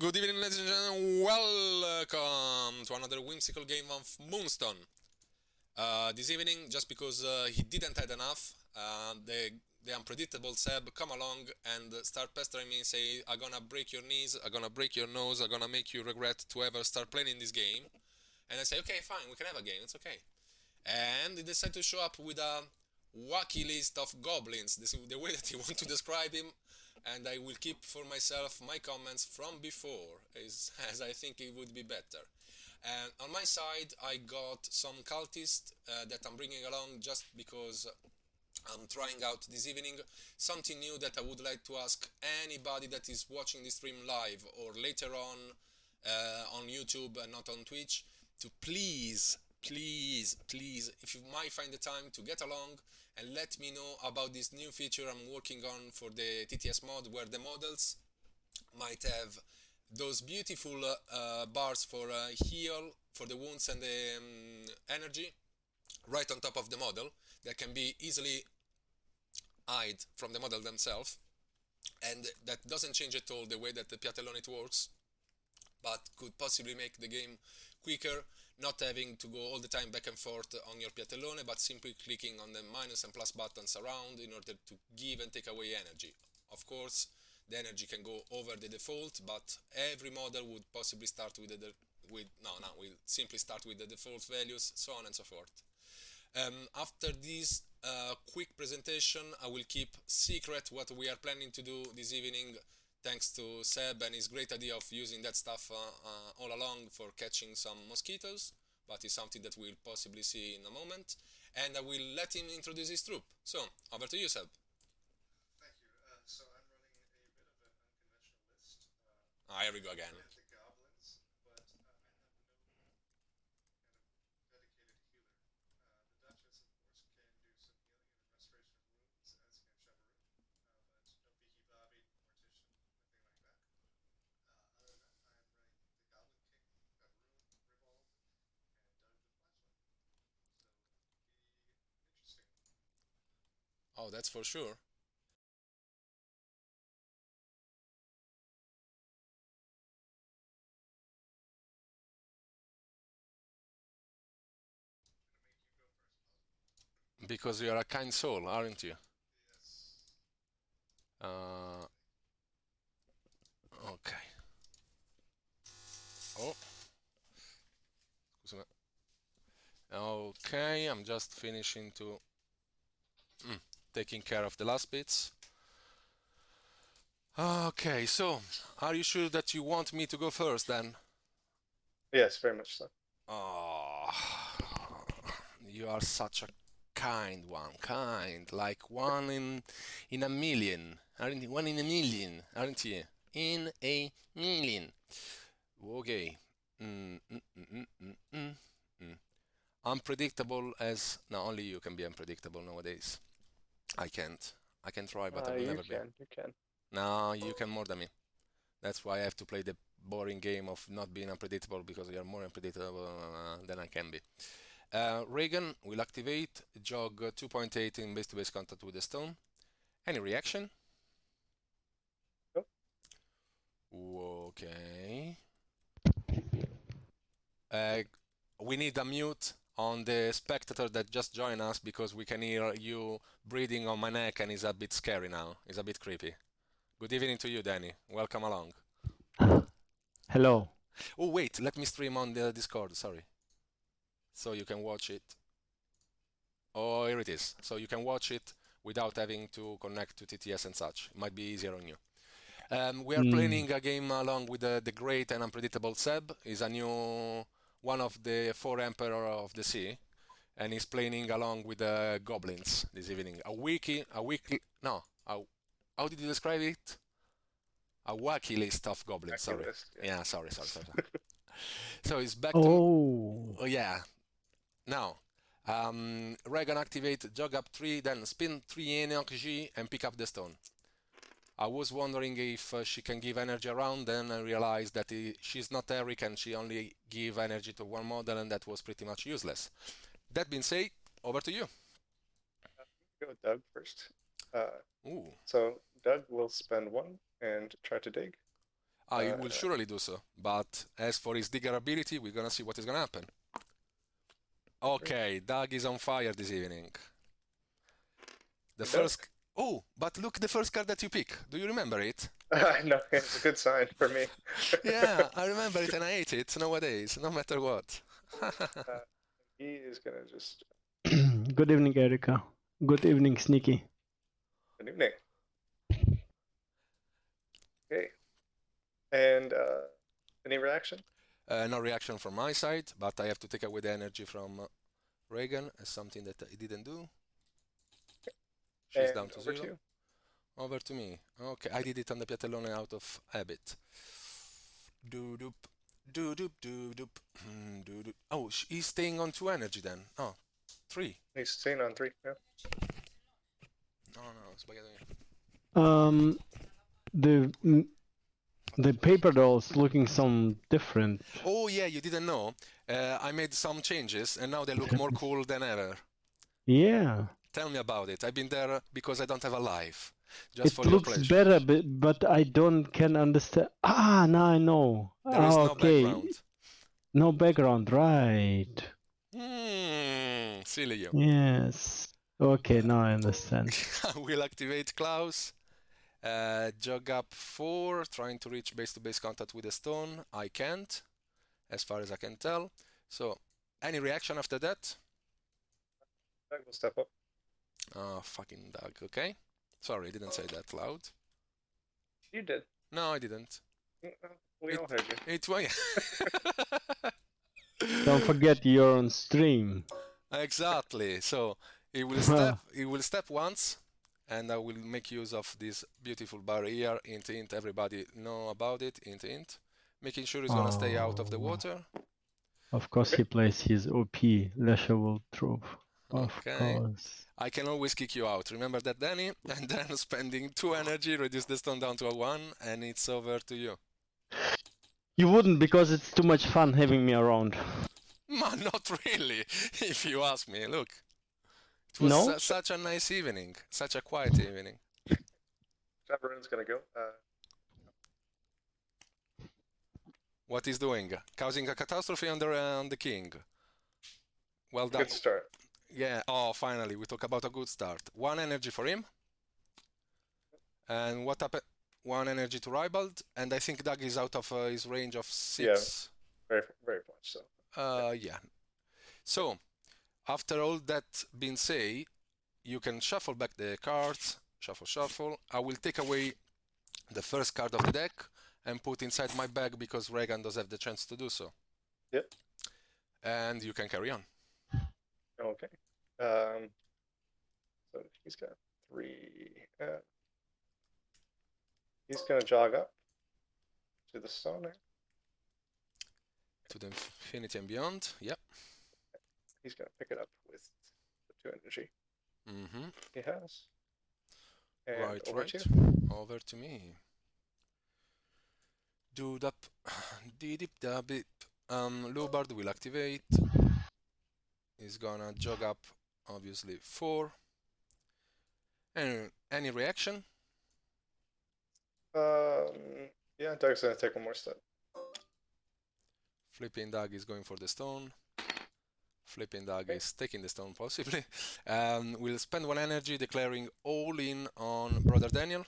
Good evening, ladies and gentlemen. Welcome to another whimsical game of Moonstone. This evening, just because he didn't had enough, the unpredictable Seb come along and start pestering me, say, "I'm gonna break your knees, I'm gonna break your nose, I'm gonna make you regret to ever start playing this game." And I say, "Okay, fine, we can have a game, it's okay." And he decided to show up with a wacky list of goblins. This is the way that he wants to describe him, and I will keep for myself my comments from before, as I think it would be better. And on my side, I got some cultists that I'm bringing along just because I'm trying out this evening something new that I would like to ask anybody that is watching this stream live or later on YouTube and not on Twitch to please, if you might find the time to get along and let me know about this new feature I'm working on for the TTS mod, where the models might have those beautiful bars for heal, for the wounds and the energy, right on top of the model, that can be easily hide from the model themselves, and that doesn't change at all the way that the Piatellonit works, but could possibly make the game quicker, not having to go all the time back and forth on your Piatellone, but simply clicking on the minus and plus buttons around in order to give and take away energy. Of course, the energy can go over the default, but every model would possibly start with we'll simply start with the default values, so on and so forth. After this quick presentation, I will keep secret what we are planning to do this evening, thanks to Seb and his great idea of using that stuff all along for catching some mosquitoes, but it's something that we'll possibly see in a moment. And I will let him introduce his troop. So, over to you, Seb. Thank you. So I'm running a bit of an unconventional list. Here we go again. The Goblins, but I have no kind of dedicated healer. The Duchess, of course, can do some healing and restoration of wounds, as can Shabaaroon, but no Beaky Bobby, Mortician, nothing like that. Other than that, I am running the Goblin King, Shabaaroon, Ribald, and Doug the Flashlight. So be interesting. Oh, that's for sure. I'm gonna make you go first, Because you are a kind soul, aren't you? Yes. Uh, ok. Oh, scusami. Okay, I'm just finishing to taking care of the last bits. Okay, so are you sure that you want me to go first then? Yes, very much so. Oh, you are such a kind one, kind, like one in a million, aren't you? One in a million, aren't you? In a million. Okay. Mm, mm, mm, mm, mm, mm, mm. Unpredictable as no, only you can be unpredictable nowadays. I can't. I can try, but I will You never be. can, you can. No, you can more than me. That's why I have to play the boring game of not being unpredictable because you're more unpredictable than I can be. Raegan will activate jog 2.8 in base-to-base contact with the stone. Any reaction? Nope. Okay. We need a mute on the spectator that just joined us because we can hear you breathing on my neck and it's a bit scary now. It's a bit creepy. Good evening to you, Danny. Welcome along. Hello. Oh, wait, let me stream on the Discord, sorry. So you can watch it. Oh, here it is. So you can watch it without having to connect to TTS and such. It might be easier on you. We are playing a game along with the great and unpredictable Seb. He's a new one of the four Emperor of the Sea, and he's playing along with the Goblins this evening. No, how did you describe it? A wacky list of goblins. Sorry. List, Yeah, sorry. So it's back to. Oh, Oh, yeah. Now, Raegan activate, jog up 3, then spin 3 energy and pick up the stone. I was wondering if she can give energy around, then I realized that she's not Eric and she only give energy to one model, and that was pretty much useless. That being said, over to you. Go with Doug first. Ooh. So Doug will spend 1 and try to dig. I will surely do so. But as for his digger ability, we're gonna see what is gonna happen. Okay, Doug is on fire this evening. The first. Oh, but look, the first card that you pick. Do you remember it? No, it's a good sign for me. Yeah, I remember it and I hate it nowadays, no matter what. He is gonna just. Good evening, Erica. Good evening, Sneaky. Good evening. Okay. And any reaction? No reaction from my side, but I have to take away the energy from Raegan as something that I didn't do. She's And down to over 0. to you. Over to me. Okay, I did it on the Piatellone out of habit. Doo-doop, doo-doop, doo-doop, doo-doop. Oh, he's staying on 2 energy then. Oh, 3. He's staying on 3. Yeah. No, sbagliato io. The paper doll's looking some different. Oh yeah, you didn't know. I made some changes and now they look more cool than ever. Yeah. Tell me about it. I've been there because I don't have a life. Just It for your looks pleasure. better, but I can understand. Ah, now I know. There is no okay. background. No background, right. Silly you. Yes. Okay, now I understand. I will activate Klaus. Jog up 4, trying to reach base-to-base contact with the stone. I can't, as far as I can tell. So, any reaction after that? Doug will step up. Oh, fucking Doug, okay. Sorry, I didn't say that loud. You did. No, I didn't. We all heard you. It's why. Don't forget you're on stream. Exactly. So he will step once, and I will make use of this beautiful barrier. Int. Everybody know about it. Int. Making sure he's gonna stay out of the water. Of course, he plays his OP Lashable Troop. Of course. I can always kick you out. Remember that, Danny? And then spending 2 energy, reduce the stone down to a 1, and it's over to you. You wouldn't, because it's too much fun having me around. Man, not really, if you ask me. Look, it was such a nice evening, such a quiet evening. Shabaaroon's gonna go. What he's doing? Causing a catastrophe on the king. Well done. Good start. Yeah, oh, finally, we talk about a good start. 1 energy for him. And what happened? 1 energy to Ribald, and I think Doug is out of his range of 6. Yeah, very much so. Yeah. So, after all that being said, you can shuffle back the cards. Shuffle. I will take away the first card of the deck and put inside my bag because Raegan does have the chance to do so. Yep. And you can carry on. Okay. So he's got 3. He's gonna jog up to the stone there. To the infinity and beyond. Yep. He's gonna pick it up with the 2 energy. He has. And right. Over to me. Doodap. Didip. Loubard will activate. He's gonna jog up, obviously, 4. Any reaction? Yeah, Doug's gonna take 1 more step. Flipping Doug is going for the stone. Flipping Doug is taking the stone, possibly. We'll spend 1 energy declaring all in on Brother Daniel.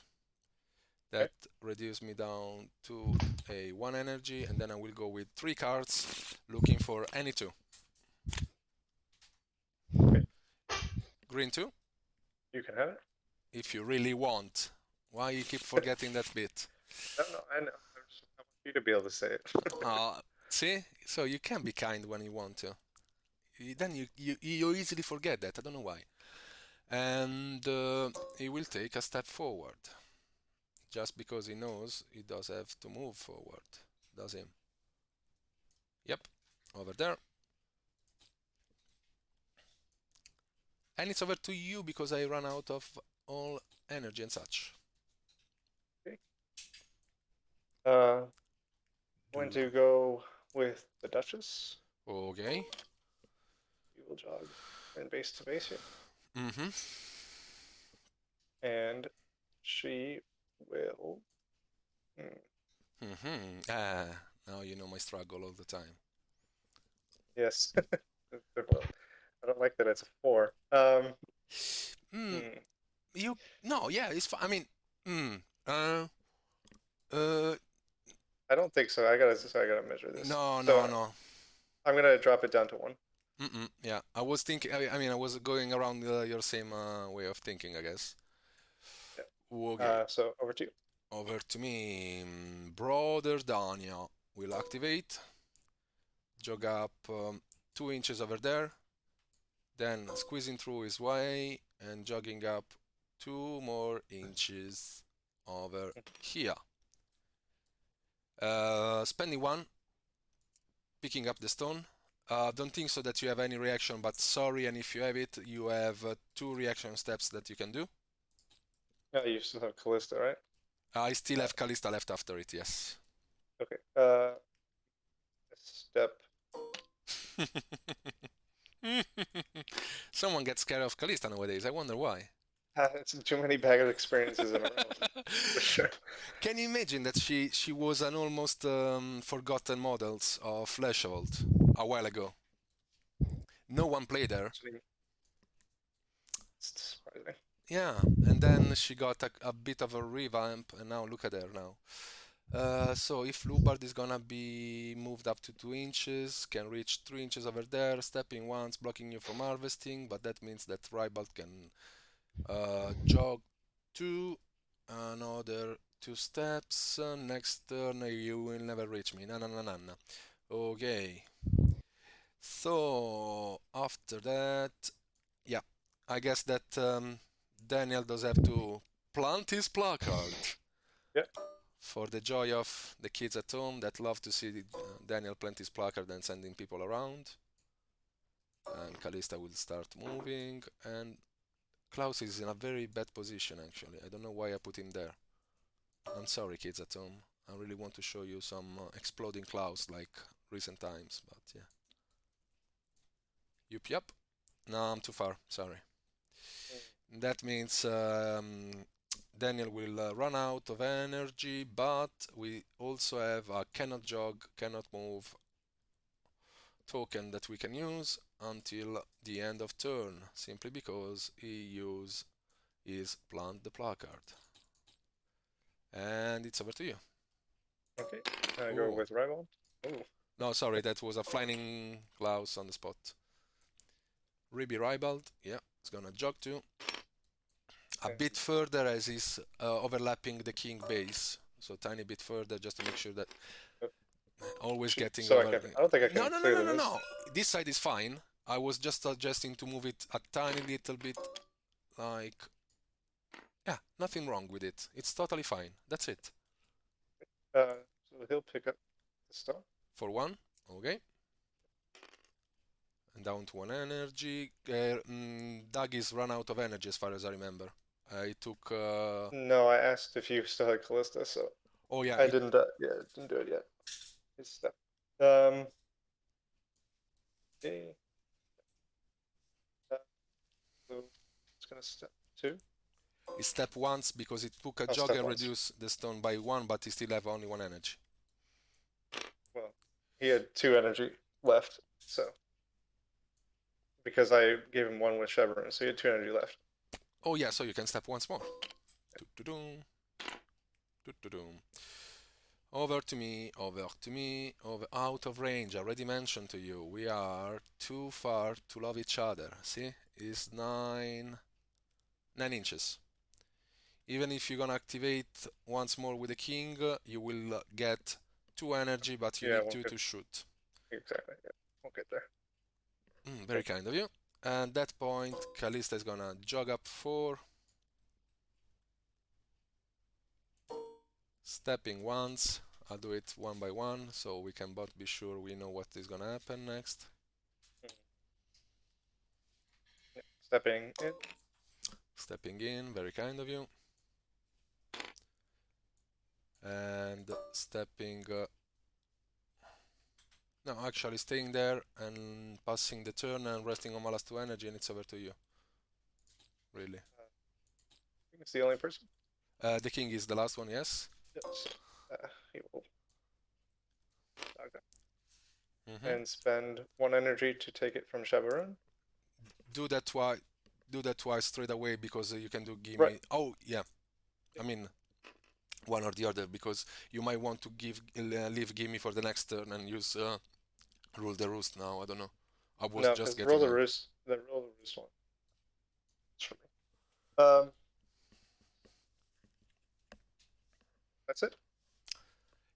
That reduces me down to a 1 energy, and then I will go with 3 cards, looking for any 2. Okay. Green 2? You can have it. If you really want. Why you keep forgetting that bit? No, I know. I want you to be able to say it. See? So you can be kind when you want to. Then you easily forget that. I don't know why. And he will take a step forward. Just because he knows he does have to move forward. Does him? Yep. Over there. And it's over to you because I ran out of all energy and such. Okay. Going to go with the Duchess. Okay. You will jog and base to base here. Mm-hmm. And she will Now you know my struggle all the time. Yes. Well, I don't like that it's a 4. No, yeah, it's fine. I mean, uh, uh, I don't think so. So I gotta measure this. no, So no. I'm gonna drop it down to 1. Yeah, I was thinking. I mean, I was going around your same way of thinking, I guess. Yeah. Okay, So over to you. over to me. Brother Dania will activate. Jog up 2 inches over there. Then squeezing through his way and jogging up 2 more inches over here. Spending 1, picking up the stone. Don't think so that you have any reaction, but sorry, and if you have it, you have 2 reaction steps that you can do. Yeah, you still have Kalista, right? I still have Kalista left after it, yes. Okay. Step. Someone gets scared of Kalista nowadays, I wonder why. It's too many bad experiences in a row, for sure. Can you imagine that she was an almost forgotten models of Fleshhold a while ago? No one played her. Actually, it's surprising. Yeah, and then she got a bit of a revamp, and now look at her now. So if Loubard is gonna be moved up to 2 inches, can reach 3 inches over there, stepping once, blocking you from harvesting, but that means that Ribald can jog 2, another 2 steps, next turn you will never reach me, na. Okay, so after that, yeah, I guess that Daniel does have to plant his placard. Yeah. For the joy of the kids at home that love to see Daniel plant his placard and sending people around. And Kalista will start moving, and Klaus is in a very bad position actually. I don't know why I put him there. I'm sorry, kids at home. I really want to show you some exploding Klaus like recent times, but yeah. Yup. No, I'm too far. Sorry. That means Daniel will run out of energy, but we also have a cannot jog, cannot move token that we can use until the end of turn, simply because he used his plant the placard. And it's over to you. Okay. I go Ooh. with Ribald. Oh. No, sorry, that was a flying Klaus on the spot. Ribald, yeah, it's gonna jog to a bit further as he's overlapping the king base. So tiny bit further just to make sure that always getting So over. I don't think I can clear this. No. This side is fine. I was just suggesting to move it a tiny little bit, like, yeah, nothing wrong with it. It's totally fine. That's it. So he'll pick up the stone. For 1, okay. And down to 1 energy. Doug is run out of energy as far as I remember. I took. No, I asked if you still had Kalista, so. Oh yeah. I didn't. Yeah, didn't do it yet. His step. Okay. So it's gonna step 2. He step once because it took a Oh, jog step and once. reduce the stone by 1, but he still have only 1 energy. Well, he had 2 energy left, so because I gave him 1 with Shabaaroon, so he had 2 energy left. Oh yeah, so you can step once more. Do-do-doom. Do-do-doom. Over to me, over out of range. I already mentioned to you, we are too far to love each other. See, it's 9 inches. Even if you're gonna activate once more with the king, you will get 2 energy, but you need 2 to shoot. Exactly. Yeah, won't get there. Very kind of you. And at that point, Kalista is gonna jog up 4. Stepping once. I'll do it 1 by 1 so we can both be sure we know what is gonna happen next. Yeah. Stepping in. Stepping in, very kind of you. And stepping. No, actually staying there and passing the turn and resting on my last 2 energy, and it's over to you. Really. I think it's the only person. The king is the last one, yes? Yes. He will and spend 1 energy to take it from Shabaaroon. Do that twice. Do that twice straight away because you can do gimme. Right. Oh yeah, I mean one or the other because you might want to leave gimme for the next turn and use rule the roost now. I don't know. I was No, just because getting roll the roost. The roll the roost one. It's for me. That's it.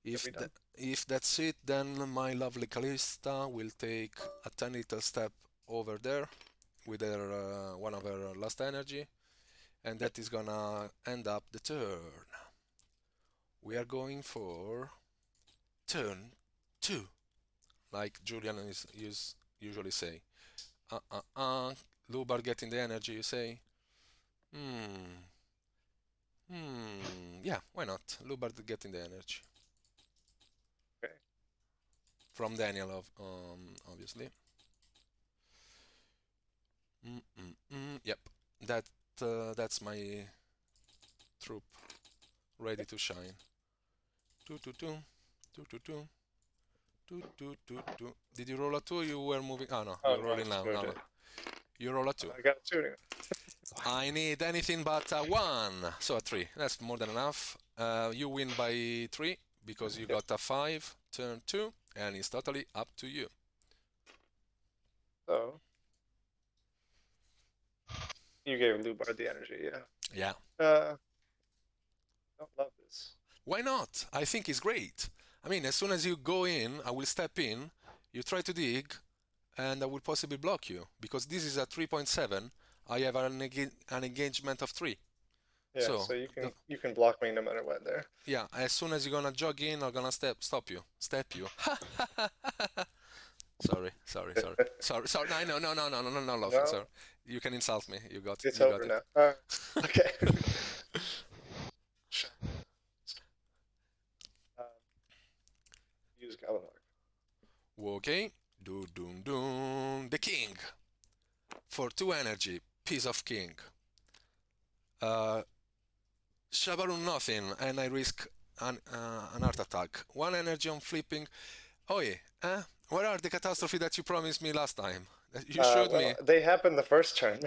If that's it, then my lovely Kalista will take a tiny little step over there with her one of her last energy, and that is gonna end up the turn. We are going for turn 2, like Julian usually say. Loubard getting the energy, you say? Yeah, why not? Loubard getting the energy. Okay. From Daniel, obviously. Yep, that's my troop ready to shine. Did you roll a 2? You were moving. Oh no, you're rolling now. No. You roll a 2. I got a 2 anyway. I need anything but a 1, so a 3. That's more than enough. You win by 3 because you got a 5, turn 2, and it's totally up to you. So you gave Loubard the energy, yeah. Yeah. Don't love this. Why not? I think it's great. I mean, as soon as you go in, I will step in, you try to dig, and I will possibly block you. Because this is a 3.7, I have an engagement of 3. Yeah, so you can block me no matter what there. Yeah, as soon as you're gonna jog in, I'm gonna stop you. Step you. Sorry. No, laughing, sorry. You can insult me. You got it. It's over now. Okay. Use Goblin. Okay. The king. For 2 energy. Piece of king. Shabaaroon nothing, and I risk an art attack. 1 energy on flipping. Oh yeah. Where are the catastrophe that you promised me last time? You showed me. They happened the first turn.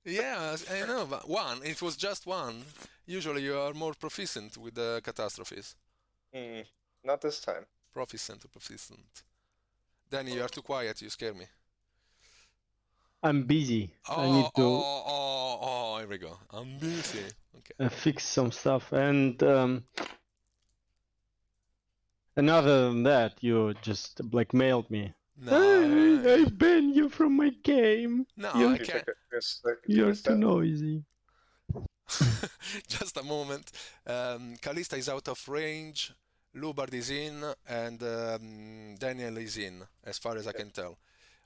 Yeah, I know, but 1. It was just 1. Usually you are more proficient with the catastrophes. Not this time. Proficient. Danny, you are too quiet. You scare me. I'm busy. I need to. Here we go. I'm busy. Okay. Fix some stuff, and other than that, you just blackmailed me. No, I ban you from my game. No, I can't. You're too noisy. Just a moment. Kalista is out of range. Loubard is in, and Daniel is in, as far as I can tell.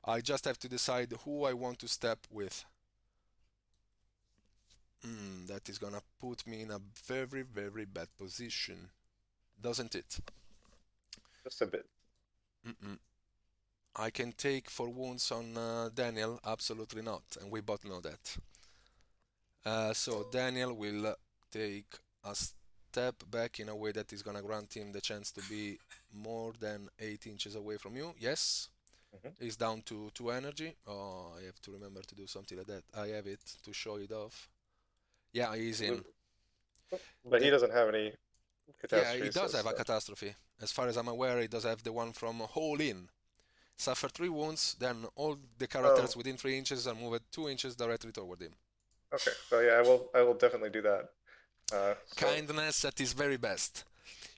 I just have to decide who I want to step with. That is gonna put me in a very, very bad position, doesn't it? Just a bit. I can take 4 wounds on Daniel, absolutely not, and we both know that. So Daniel will take a step back in a way that is gonna grant him the chance to be more than 8 inches away from you. Yes. He's down to 2 energy. Oh, I have to remember to do something like that. I have it to show it off. Yeah, he's in. But he doesn't have any catastrophe. Yeah, he does have a catastrophe. As far as I'm aware, he does have the one from Hole In. Suffer 3 wounds, then all the characters within 3 inches are moved 2 inches directly toward him. Okay, so yeah, I will definitely do that. Kindness at its very best.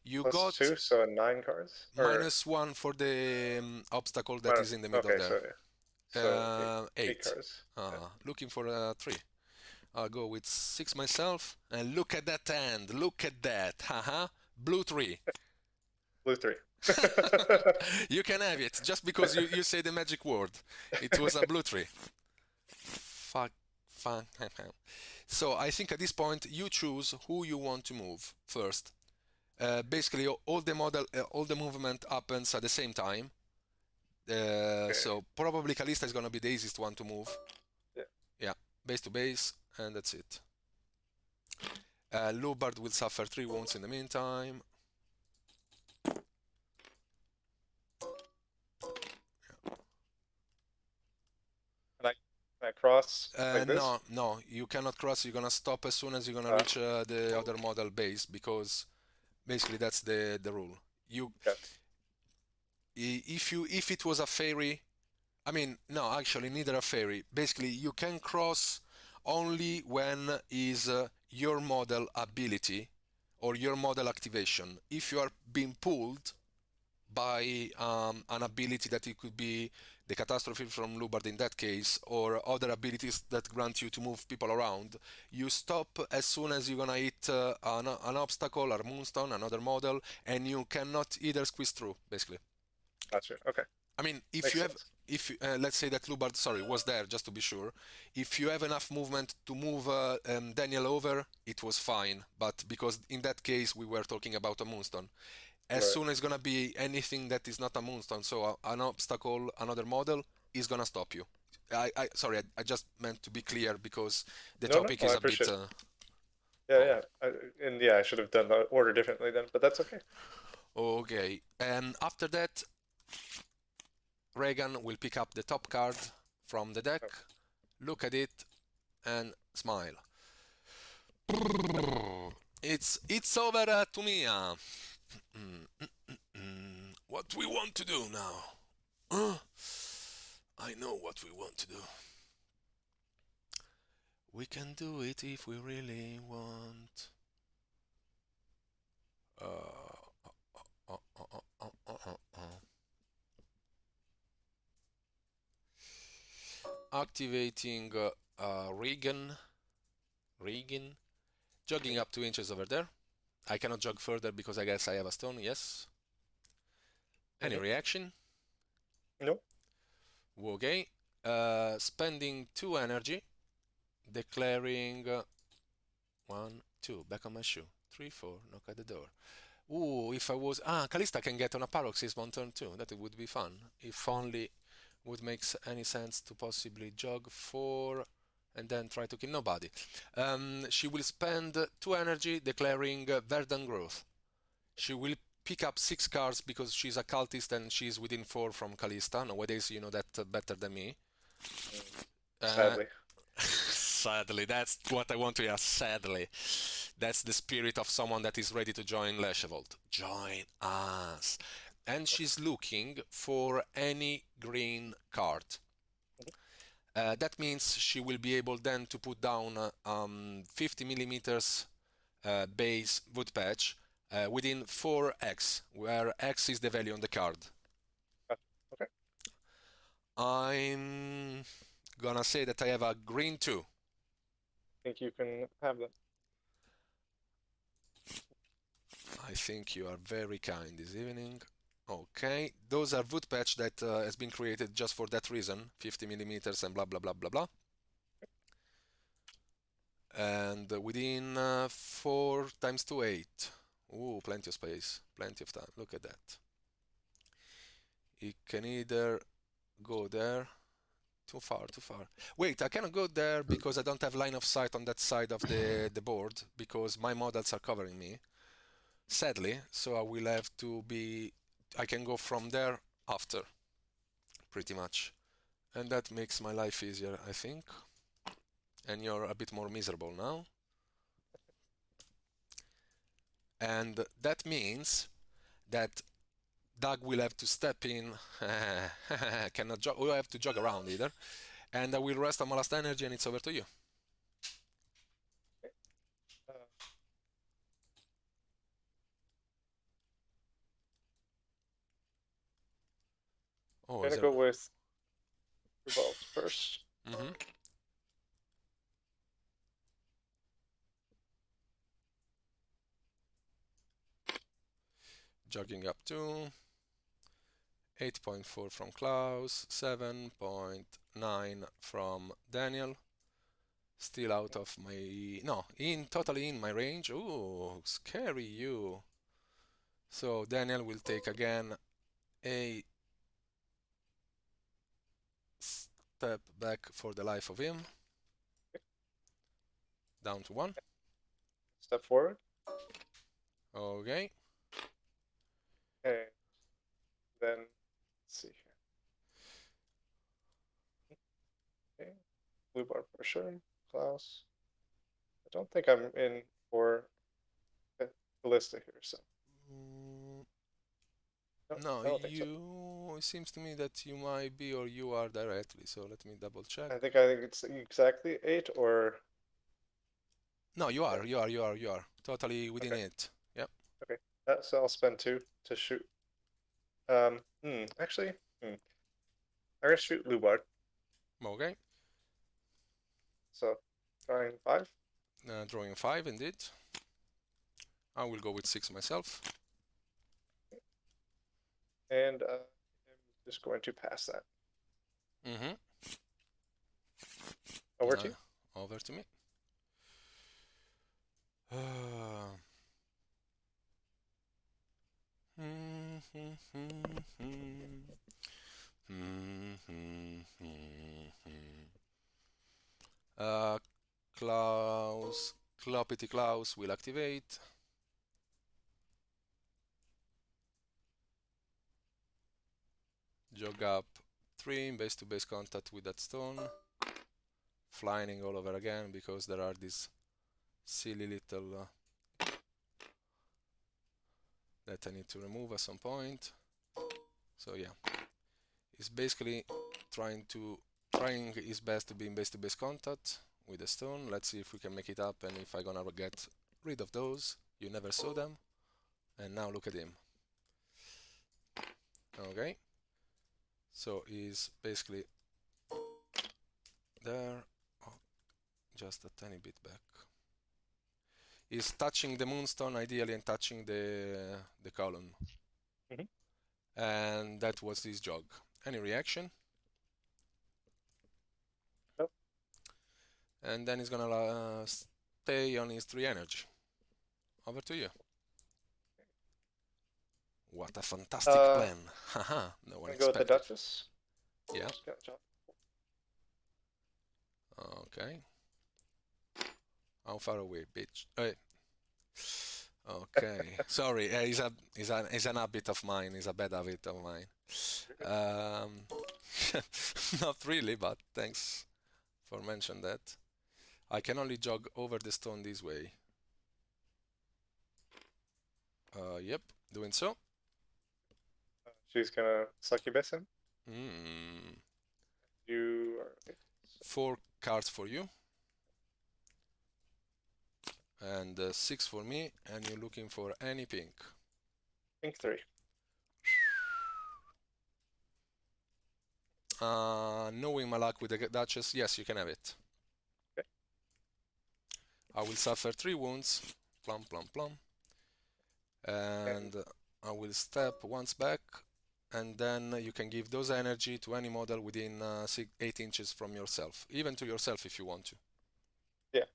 You plus got 2, so 9 cards? -1 for the obstacle that is in the middle there. So 8 cards. Looking for a 3. I'll go with 6 myself, and look at that hand. Look at that. Haha. Blue 3. Blue 3. You can have it, just because you say the magic word. It was a blue 3. Fuck. So I think at this point you choose who you want to move first. Basically, all the movement happens at the same time. So probably Kalista is gonna be the easiest one to move. Yeah, base to base, and that's it. Loubard will suffer 3 wounds in the meantime. cross like this? No, you cannot cross. You're gonna stop as soon as you're gonna reach the other model base, because basically that's the rule. You Okay. if it was a fairy, I mean, no, actually neither a fairy. Basically, you can cross only when is your model ability or your model activation. If you are being pulled by an ability that it could be the catastrophe from Loubard in that case, or other abilities that grant you to move people around, you stop as soon as you're gonna hit an obstacle or Moonstone, another model, and you cannot either squeeze through, basically. Gotcha. Okay. I mean, if Makes you have, sense. if let's say that Loubard, sorry, was there, just to be sure, if you have enough movement to move Daniel over, it was fine. But because in that case we were talking about a Moonstone, as Right. soon as gonna be anything that is not a Moonstone, so an obstacle, another model, is gonna stop you. Sorry, I just meant to be clear because the No, topic I is a bit. appreciate it. Yeah, yeah. I should have done the order differently then, but that's okay. Okay, and after that, Raegan will pick up the top card from the deck, look at it, and smile. It's over to me. What we want to do now? I know what we want to do. We can do it if we really want. Activating Raegan, jogging up 2 inches over there. I cannot jog further because I guess I have a stone, yes. Any reaction? No. Okay. Spending 2 energy, declaring 1, 2, back on my shoe. 3, 4, knock at the door. Ooh, if I was... Kalista can get on a paroxysm on turn 2. That would be fun. If only would make any sense to possibly jog 4 and then try to kill nobody. She will spend 2 energy declaring Verdant Growth. She will pick up 6 cards because she's a cultist and she's within 4 from Kalista. Nowadays you know that better than me. Sadly. Sadly, that's what I want to hear. Sadly. That's the spirit of someone that is ready to join Leshevold. Join us. And she's looking for any green card. That means she will be able then to put down 50 millimeters base wood patch within 4x, where x is the value on the card. Okay. I'm gonna say that I have a green 2. Think you can have that. I think you are very kind this evening. Okay, those are wood patch that has been created just for that reason, 50 millimeters and blah blah blah blah blah. And within 4 times 2, 8. Ooh, plenty of space, plenty of time. Look at that. It can either go there. Too far, too far. Wait, I cannot go there because I don't have line of sight on that side of the board because my models are covering me. Sadly, so I will have to be... I can go from there after, pretty much. And that makes my life easier, I think. And you're a bit more miserable now. And that means that Doug will have to step in. Cannot jog. We'll have to jog around either. And I will rest on my last energy, and it's over to you. I'm gonna go with Ribald first. Jogging up to 8.4 from Klaus, 7.9 from Daniel. Still out of my... No, totally in my range. Ooh, scary you. So Daniel will take again a step back for the life of him. Down to 1. Step forward. Okay. Okay. Then, let's see here. Okay. Loubard for sure. Klaus. I don't think I'm in for Kalista here, so Mm, no, no, I don't think so. it seems to me that you might be or you are directly, so let me double check. I think it's exactly 8 or No, you yeah, are, you are. Totally within okay, it. Yep. okay. So I'll spend 2 to shoot. Actually, I'm gonna shoot Loubard. Okay. So drawing 5. Drawing 5, indeed. I will go with 6 myself. And I'm just going to pass that. Mm-hmm. Over to you. Over to me. Klaus, Cloppity Klaus will activate. Jog up 3 in base-to-base contact with that stone. Flying all over again because there are these silly little that I need to remove at some point. So yeah, he's basically trying his best to be in base-to-base contact with the stone. Let's see if we can make it up and if I'm gonna get rid of those. You never saw them, and now look at him. Okay, so he's basically there. Oh, just a tiny bit back. He's touching the Moonstone ideally and touching the column. Mhm. And that was his jog. Any reaction? Nope. And then he's gonna stay on his 3 energy. Over to you. What a fantastic plan. Haha, no one I'm gonna go with the expected. Duchess. Yeah. Just gonna jump. Okay. How far away, bitch? Okay. Sorry, it's an habit of mine. It's a bad habit of mine. Not really, but thanks for mentioning that. I can only jog over the stone this way. Yep, doing so. She's gonna succubus him. Mm. You are okay. 4 cards for you. And 6 for me, and you're looking for any pink. Pink 3. Knowing my luck with the Duchess, yes, you can have it. Okay. I will suffer 3 wounds. Plum, plum, plum. And I will step once back, and then you can give those energy to any model within 8 inches from yourself, even to yourself if you want to. Yeah.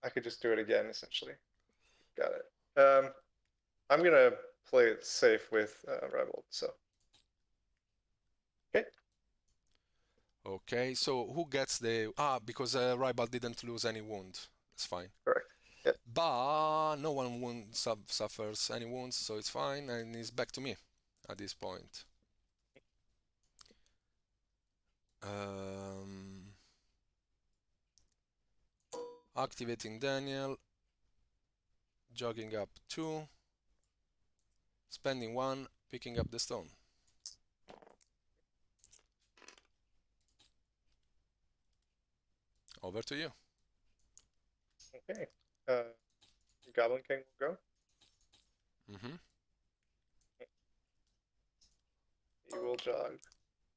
I could just do it again, essentially. Got it. I'm gonna play it safe with Ribald, so. Okay. Okay, so who gets the... because Ribald didn't lose any wound. That's fine. Correct. Yep. But no one suffers any wounds, so it's fine, and it's back to me at this point. Activating Daniel, jogging up 2, spending 1, picking up the stone. Over to you. Okay. Goblin King will go. Mm-hmm. He will jog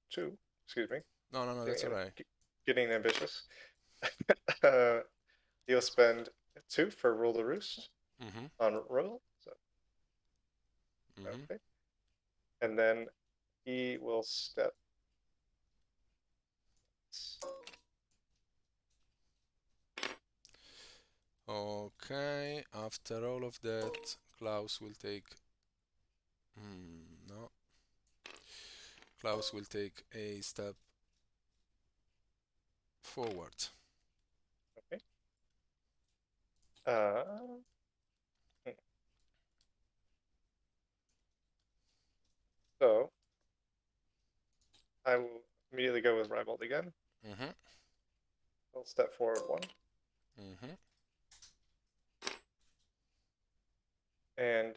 2. Excuse me. No, that's alright. Getting ambitious. He'll spend 2 for Rule the Roost on roll. So. Okay. And then he will step. Okay, after all of that, Klaus will take... no. Klaus will take a step forward. Okay. So I will immediately go with Ribald again. Mm-hmm. I'll step forward 1. Mm-hmm. And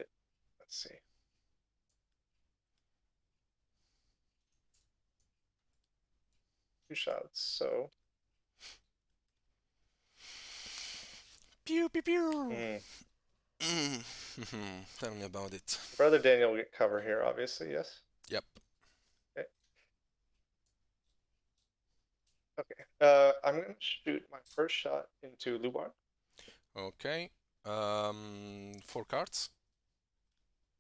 let's see. Two shots, so. Pew pew pew. Mm. Tell me about it. Brother Daniel will get cover here, obviously, yes? Yep. Okay. I'm going to shoot my first shot into Loubard. Okay. 4 cards.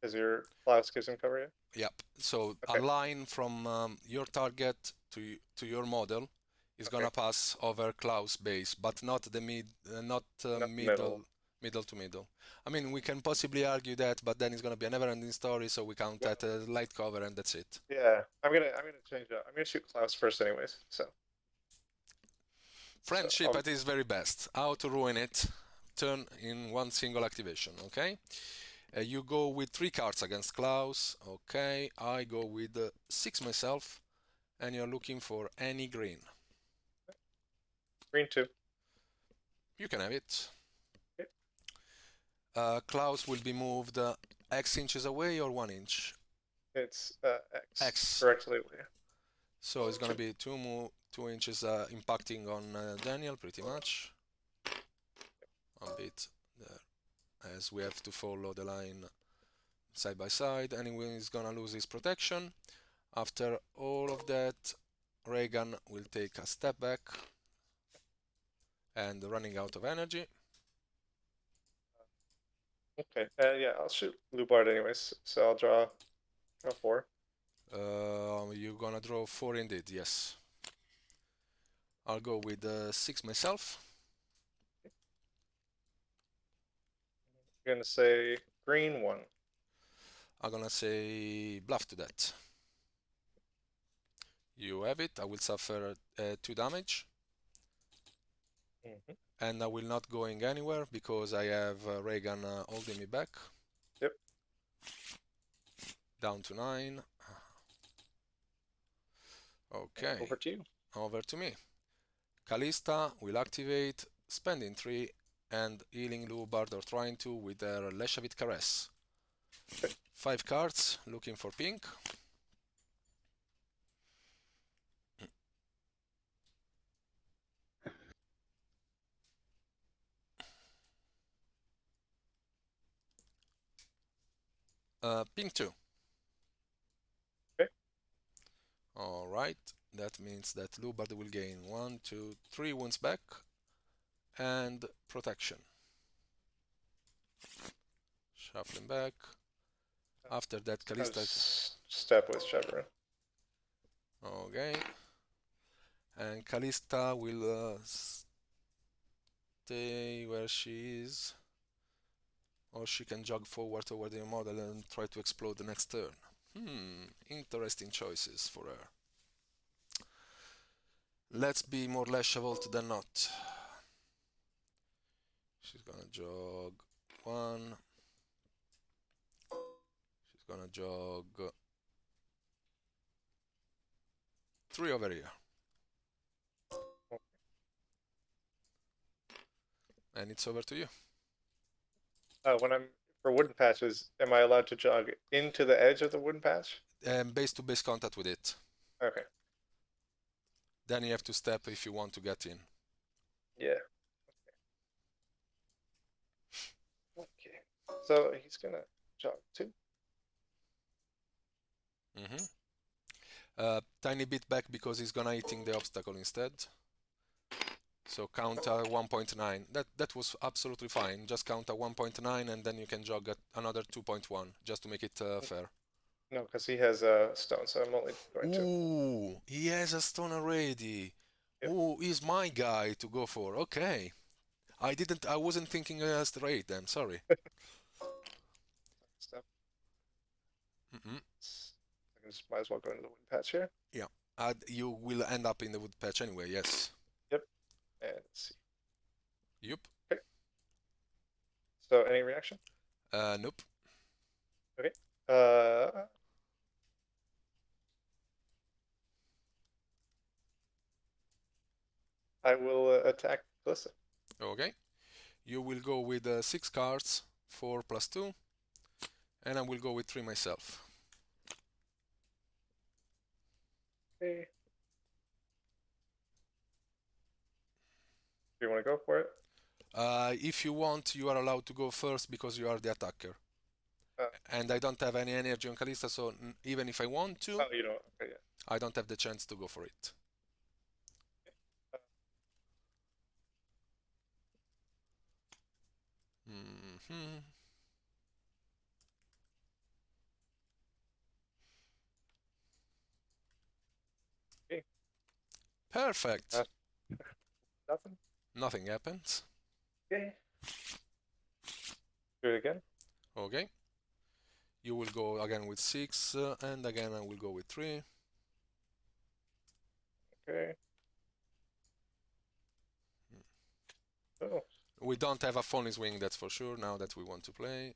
Because your Klaus gives him cover, yeah? Yep. So Okay. a line from your target to your model is gonna pass over Klaus base, but not the Not middle. middle to middle. I mean, we can possibly argue that, but then it's gonna be a never-ending story. So we count that light cover, and that's it. Yeah, I'm gonna change it up. I'm gonna shoot Klaus first, anyways. So. Friendship at its very best. How to ruin it? Turn in one single activation. Okay. You go with 3 cards against Klaus. Okay. I go with 6 myself, and you're looking for any green. Green 2. You can have it. Okay. Klaus will be moved X inches away or 1 inch? It's X. X. Directly away. So it's gonna be 2 inches impacting on Daniel, pretty much. A bit there, as we have to follow the line side by side. Anyway, he's gonna lose his protection. After all of that, Raegan will take a step back and running out of energy. Okay. Yeah, I'll shoot Loubard anyways. So I'll draw 4. You're gonna draw 4 indeed, yes. I'll go with 6 myself. I'm gonna say green 1. I'm gonna say bluff to that. You have it. I will suffer 2 damage. And I will not going anywhere because I have Raegan holding me back. Yep. Down to 9. Okay. Over to you. Over to me. Kalista will activate, spending 3 and healing Loubard or trying to with their Leshavit Caress. Okay. 5 cards, looking for pink. Pink 2. Okay. Alright, that means that Loubard will gain 1, 2, 3 wounds back and protection. Shuffling back. After that, Kalista. Step with Shabaaroon. Okay. And Kalista will stay where she is. Or she can jog forward toward the model and try to explode the next turn. Interesting choices for her. Let's be more Leshavult than not. She's gonna jog 1. She's gonna jog 3 over here. And it's over to you. When I'm for wooden patches, am I allowed to jog into the edge of the wooden patch? Base to base contact with it. Okay. Then you have to step if you want to get in. Yeah. Okay. So he's gonna jog 2. Tiny bit back because he's gonna eating the obstacle instead. So count 1.9. That was absolutely fine. Just count 1.9 and then you can jog at another 2.1 just to make it fair. No, because he has a stone, so I'm only going to. Ooh, he has a stone already. Yep. Ooh, he's my guy to go for. Okay. I wasn't thinking straight then, sorry. Step. I can just might as well go into the wooden patch here. Yeah. You will end up in the wood patch anyway, yes. Yep. And let's see. Yep. Okay. So any reaction? Nope. Okay. I will attack Kalista. Okay. You will go with 6 cards, 4 plus 2, and I will go with 3 myself. Okay. Do you want to go for it? If you want, you are allowed to go first because you are the attacker. And I don't have any energy on Kalista, so even if I want to, Oh, you don't. Okay, yeah. I don't have the chance to go for it. Mm-hmm. Okay. Perfect. Nothing. Nothing happens. Okay. Do it again. Okay. You will go again with 6, and again I will go with 3. Okay. Oh. We don't have a Falling Wing, that's for sure, now that we want to play.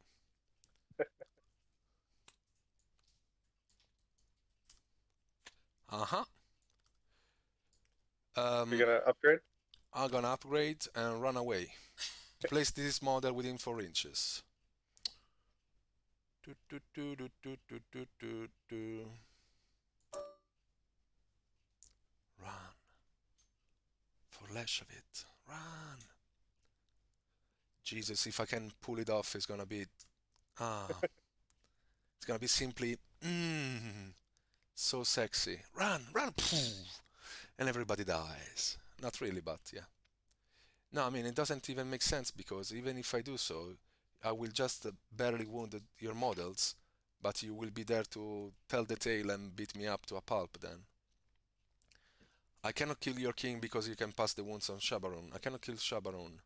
Uh-huh. You're gonna upgrade? I'm gonna upgrade and run away. Place this model within 4 inches. Run. For less of it. Run. Jesus, if I can pull it off, it's gonna be... it's gonna be simply... so sexy. Run! Run! And everybody dies. Not really, but yeah. No, I mean, it doesn't even make sense, because even if I do so, I will just barely wound your models, but you will be there to tell the tale and beat me up to a pulp then. I cannot kill your king because you can pass the wounds on Shabaaroon. I cannot kill Shabaaroon.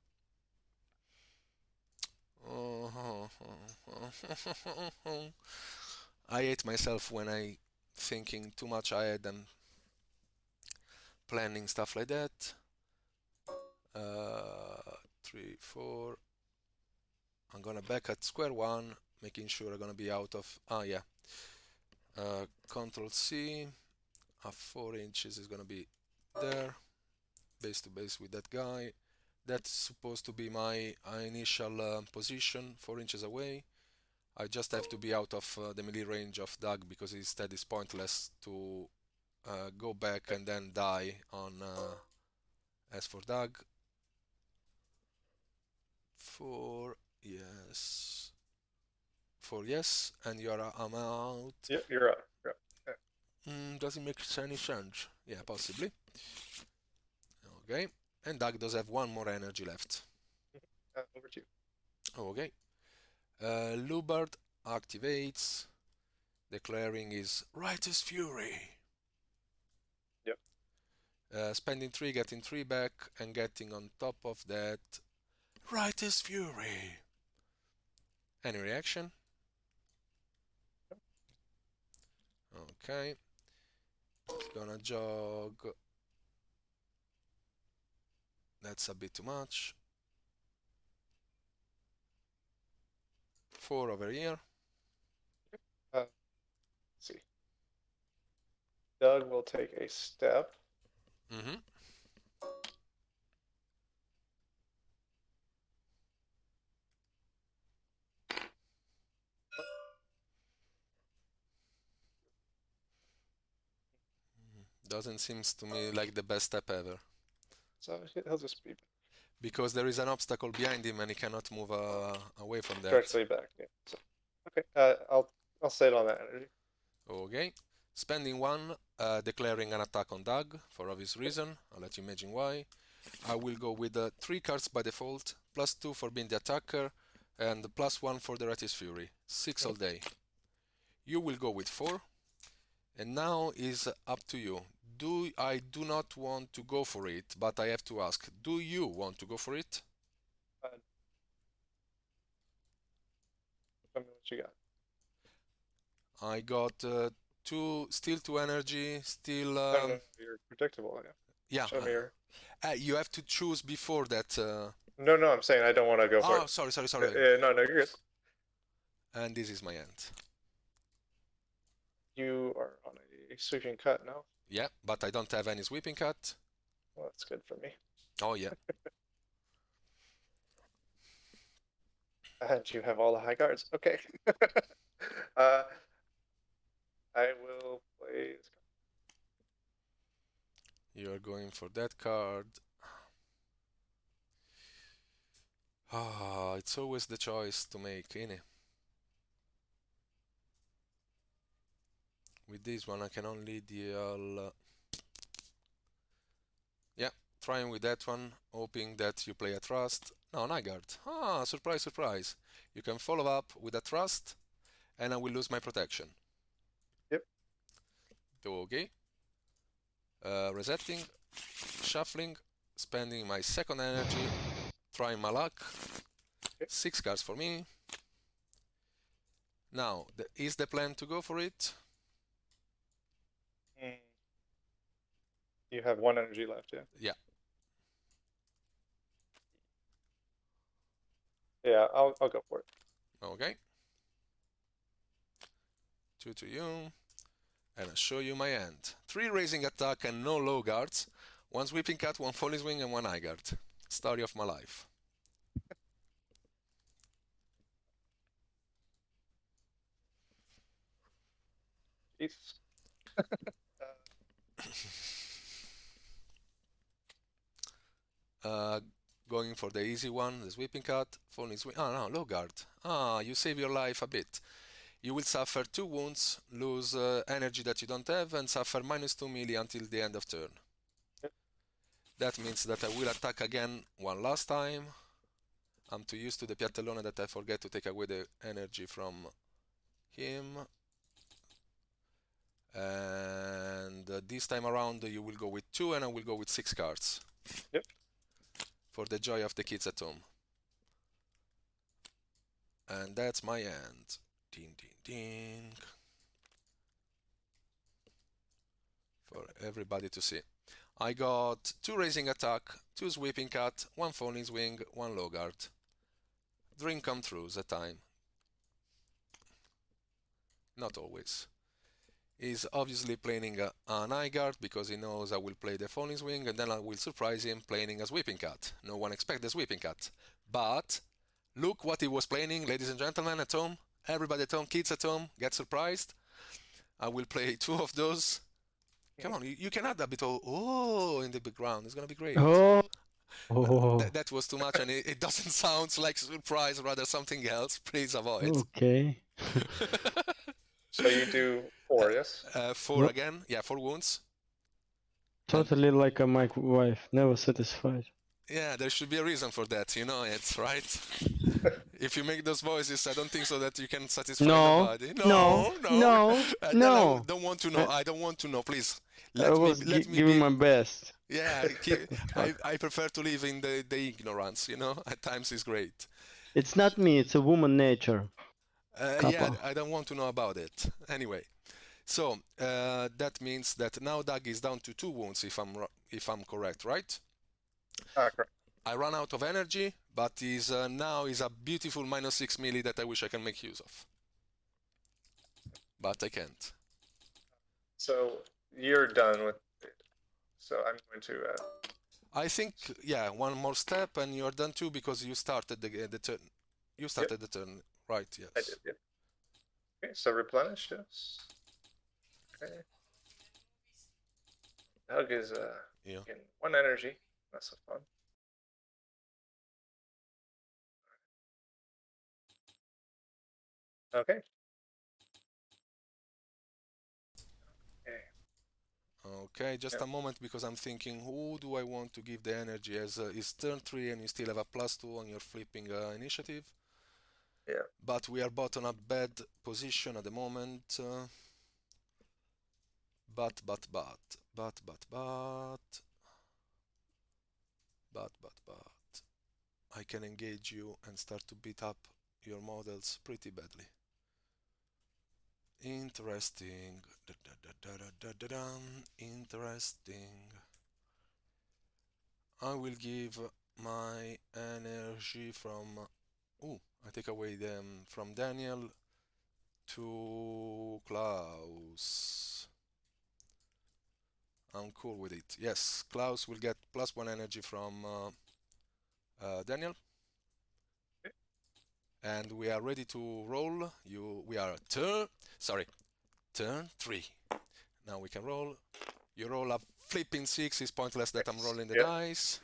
I hate myself when I thinking too much ahead and planning stuff like that. 3, 4. I'm gonna back at square one, making sure I'm gonna be out of... yeah. Control C. 4 inches is gonna be there. Base to base with that guy. That's supposed to be my initial position, 4 inches away. I just have to be out of the melee range of Doug, because instead it's pointless to go back and then die on as for Doug. 4, yes. 4, yes, and I'm out. Yep, you're up. You're up. Does it make any sense? Yeah, possibly. Okay, and Doug does have 1 more energy left. Over to you. Okay. Loubard activates, declaring his Righteous Fury. Yep. Spending 3, getting 3 back, and getting on top of that Righteous Fury. Any reaction? Okay. It's gonna jog. That's a bit too much. 4 over here. Let's see. Doug will take a step. Mm-hmm. Doesn't seem to me like the best step ever. So he'll just be Because there is an obstacle behind him and he cannot move away from that. directly back. Yeah. So, okay. I'll sit on that energy. Okay. Spending 1, declaring an attack on Doug for obvious reason. I'll let you imagine why. I will go with 3 cards by default, +2 for being the attacker, and +1 for the Righteous Fury. 6 all day. You will go with 4, and now is up to you. I do not want to go for it, but I have to ask, do you want to go for it? Tell me what you got. I got 2 energy, still... No, you're predictable. Yeah. Show me your... you have to choose before that... No, I'm saying I don't want to go for it. Oh, sorry. No, you're good. And this is my end. You are on a sweeping cut now. Yeah, but I don't have any sweeping cut. Well, that's good for me. Oh yeah. And you have all the high guards. Okay. I will play this card. You are going for that card. Ah, it's always the choice to make, innit? With this one, I can only deal. Yeah, trying with that one, hoping that you play a trust. No, Nygaard. Ah, surprise, surprise. You can follow up with a trust, and I will lose my protection. Yep. Okay. Resetting, shuffling, spending my second energy, trying my luck. Okay. 6 cards for me. Now, is the plan to go for it? You have 1 energy left, yeah? Yeah. Yeah, I'll go for it. Okay. 2 to you. And I'll show you my hand. 3 raising attack and no low guards. 1 sweeping cut, 1 falling swing, and 1 high guard. Story of my life. Jesus. Going for the easy one, the sweeping cut, falling swing. Oh no, low guard. Ah, you save your life a bit. You will suffer 2 wounds, lose energy that you don't have, and suffer -2 melee until the end of turn. Yep. That means that I will attack again one last time. I'm too used to the Piattellone that I forget to take away the energy from him. And this time around you will go with 2 and I will go with 6 cards. Yep. For the joy of the kids at home. And that's my end. Ding, ding, ding. For everybody to see. I got 2 raising attack, 2 sweeping cut, 1 falling swing, 1 low guard. Dream come true that time. Not always. He's obviously playing an high guard because he knows I will play the falling swing and then I will surprise him playing a sweeping cut. No one expects the sweeping cut. But look what he was playing, ladies and gentlemen at home. Everybody at home, kids at home, get surprised. I will play 2 of those. Come on, you can add a bit of oh in the background. It's gonna be great. Oh, oh, That was too much and it doesn't sound like surprise, rather something else. Please avoid. okay. So you do 4, yes? 4 No. again. Yeah, 4 wounds. Totally like my wife, never satisfied. Yeah, there should be a reason for that, you know it, right? If you make those voices, I don't think so that you can satisfy No, nobody. no, no, Then I no. don't want to know. I don't want to know. Please, I was let me giving be. my best. Yeah, I prefer to live in the ignorance. You know, at times it's great. It's not me, it's a woman nature. Yeah, Kappa. I don't want to know about it. Anyway, so that means that now Doug is down to 2 wounds, if I'm correct, right? Correct. I run out of energy, but now is a beautiful -6 melee that I wish I can make use of. But I can't. So you're done with it. So I'm going to I think, yeah, one more step and you're done too because you started the turn. You started the turn, right? Yes. I did, yep. Okay, so replenish this. Okay. Doug is Yeah. getting 1 energy. That's so fun. Okay. Okay, just a moment because I'm thinking who do I want to give the energy as it's turn 3 and you still have a +2 on your flipping initiative. Yeah. But we are both on a bad position at the moment. But. I can engage you and start to beat up your models pretty badly. Interesting. Interesting. I will give my energy from. I take away them from Daniel to Klaus. I'm cool with it. Yes, Klaus will get +1 energy from Daniel. Okay. And we are ready to roll. We are turn 3. Now we can roll. You roll a flipping 6. It's pointless that I'm rolling the Yep. dice.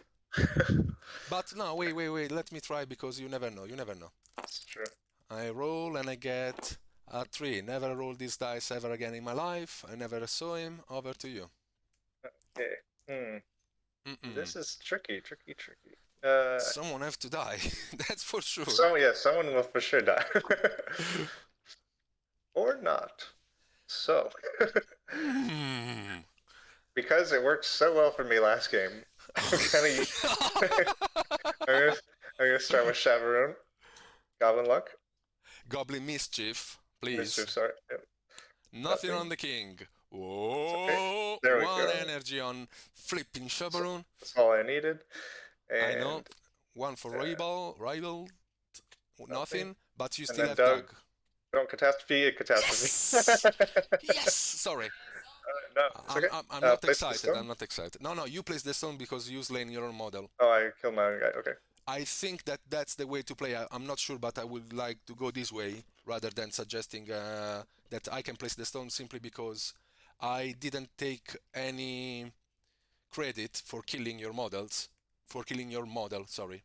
But no, wait. Let me try because you never know. That's true. I roll and I get a 3. Never roll these dice ever again in my life. I never saw him. Over to you. Okay. This is tricky. Someone have to die. That's for sure. Someone will for sure die. Or not. So, because it worked so well for me last game, I'm gonna start with Shabaaroon. Goblin luck. Goblin mischief, please. Mischief, sorry. Yep. Nothing on the king. Whoa! Okay. There we One go. energy on flipping Shabaaroon. That's all I needed. And I know. One for Ribald. Nothing. But you still have Doug. Doug. Don't catastrophe. Yes! Yes! Sorry. No, it's okay. I'm not place the excited. stone? I'm not excited. No, you place the stone because you slain your own model. Oh, I killed my own guy. Okay. I think that's the way to play. I'm not sure, but I would like to go this way rather than suggesting that I can place the stone simply because I didn't take any credit for killing your model, sorry,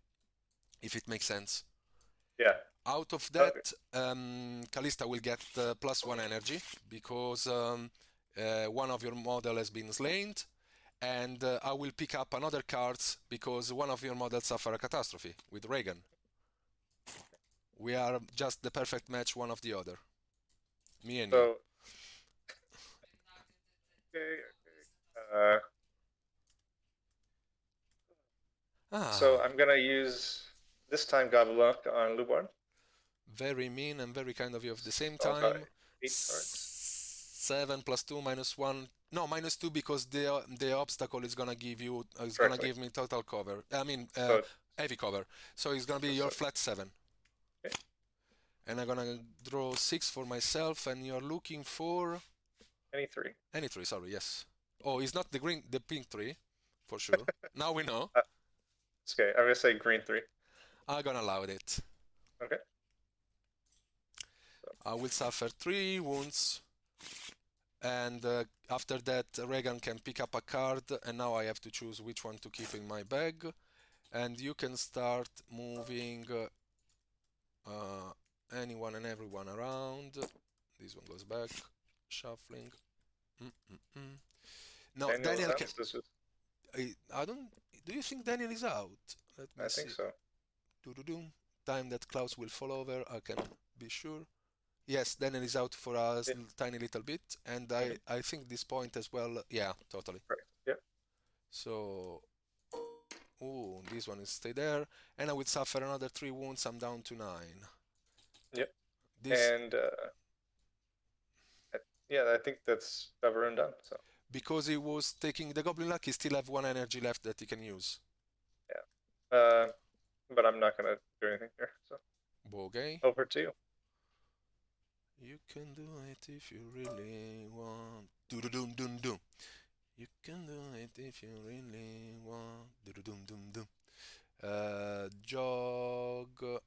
if it makes sense. Yeah. Out of that, Kalista will get +1 energy because one of your model has been slain, and I will pick up another card because one of your models suffer a catastrophe with Raegan. We are just the perfect match, one of the other. Me and you. Okay. So I'm gonna use this time Goblin luck on Loubard. Very mean and very kind of you at the same time. 7 + 2 -1. No, -2 because the obstacle is gonna give you gonna give me total cover. I mean heavy cover. So it's gonna be your flat 7. Okay. And I'm gonna draw 6 for myself, and you're looking for any 3. Any 3, sorry, yes. Oh, it's not the pink 3, for sure. Now we know. It's okay. I'm gonna say green 3. I'm gonna allow it. Okay. I will suffer 3 wounds, and after that Raegan can pick up a card, and now I have to choose which one to keep in my bag, and you can start moving anyone and everyone around. This one goes back, shuffling. No, Daniel can... I don't... Do you think Daniel is out? Let me see. I think so. Time that Klaus will fall over, I can be sure. Yes, Daniel is out for a tiny little bit, and I think this point as well. Yeah, totally. Right. Yeah. So, this one is stay there, and I will suffer another 3 wounds. I'm down to 9. Yep. And yeah, I think that's Shabaaroon done. So. Because he was taking the Goblin luck, he still have 1 energy left that he can use. Yeah. But I'm not gonna do anything here. So. Okay. Over to you. You can do it if you really want. Do-do-dum-dum-dum. You can do it if you really want. Do-do-dum-dum-dum. Jog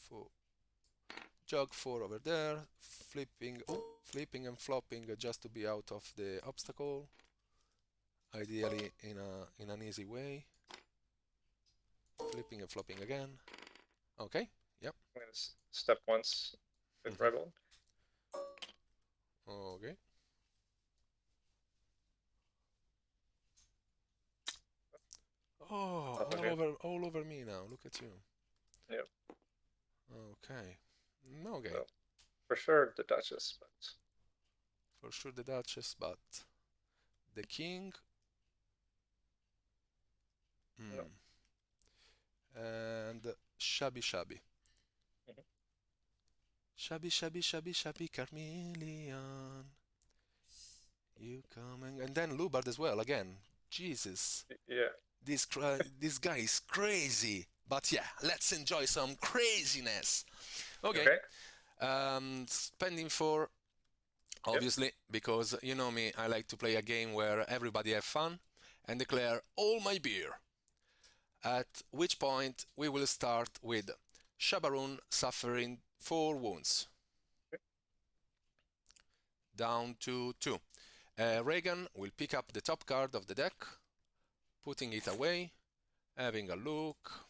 4. Jog 4 over there. Flipping and flopping just to be out of the obstacle. Ideally in an easy way. Flipping and flopping again. Okay. Yep. I'm gonna step once with Ribald. Okay. Oh, all over me now. Look at you. Yep. Okay. Okay. So, for sure the Duchess, but for sure the Duchess, but the King. No. And Shabby. Shabby Carmelian. You coming? And then Loubard as well again. Jesus. Yeah. This guy is crazy. But yeah, let's enjoy some craziness. Okay. Spending 4. Obviously, because you know me, I like to play a game where everybody have fun and declare all my beer. At which point we will start with Shabaaroon suffering 4 wounds. Down to 2. Raegan will pick up the top card of the deck, putting it away, having a look,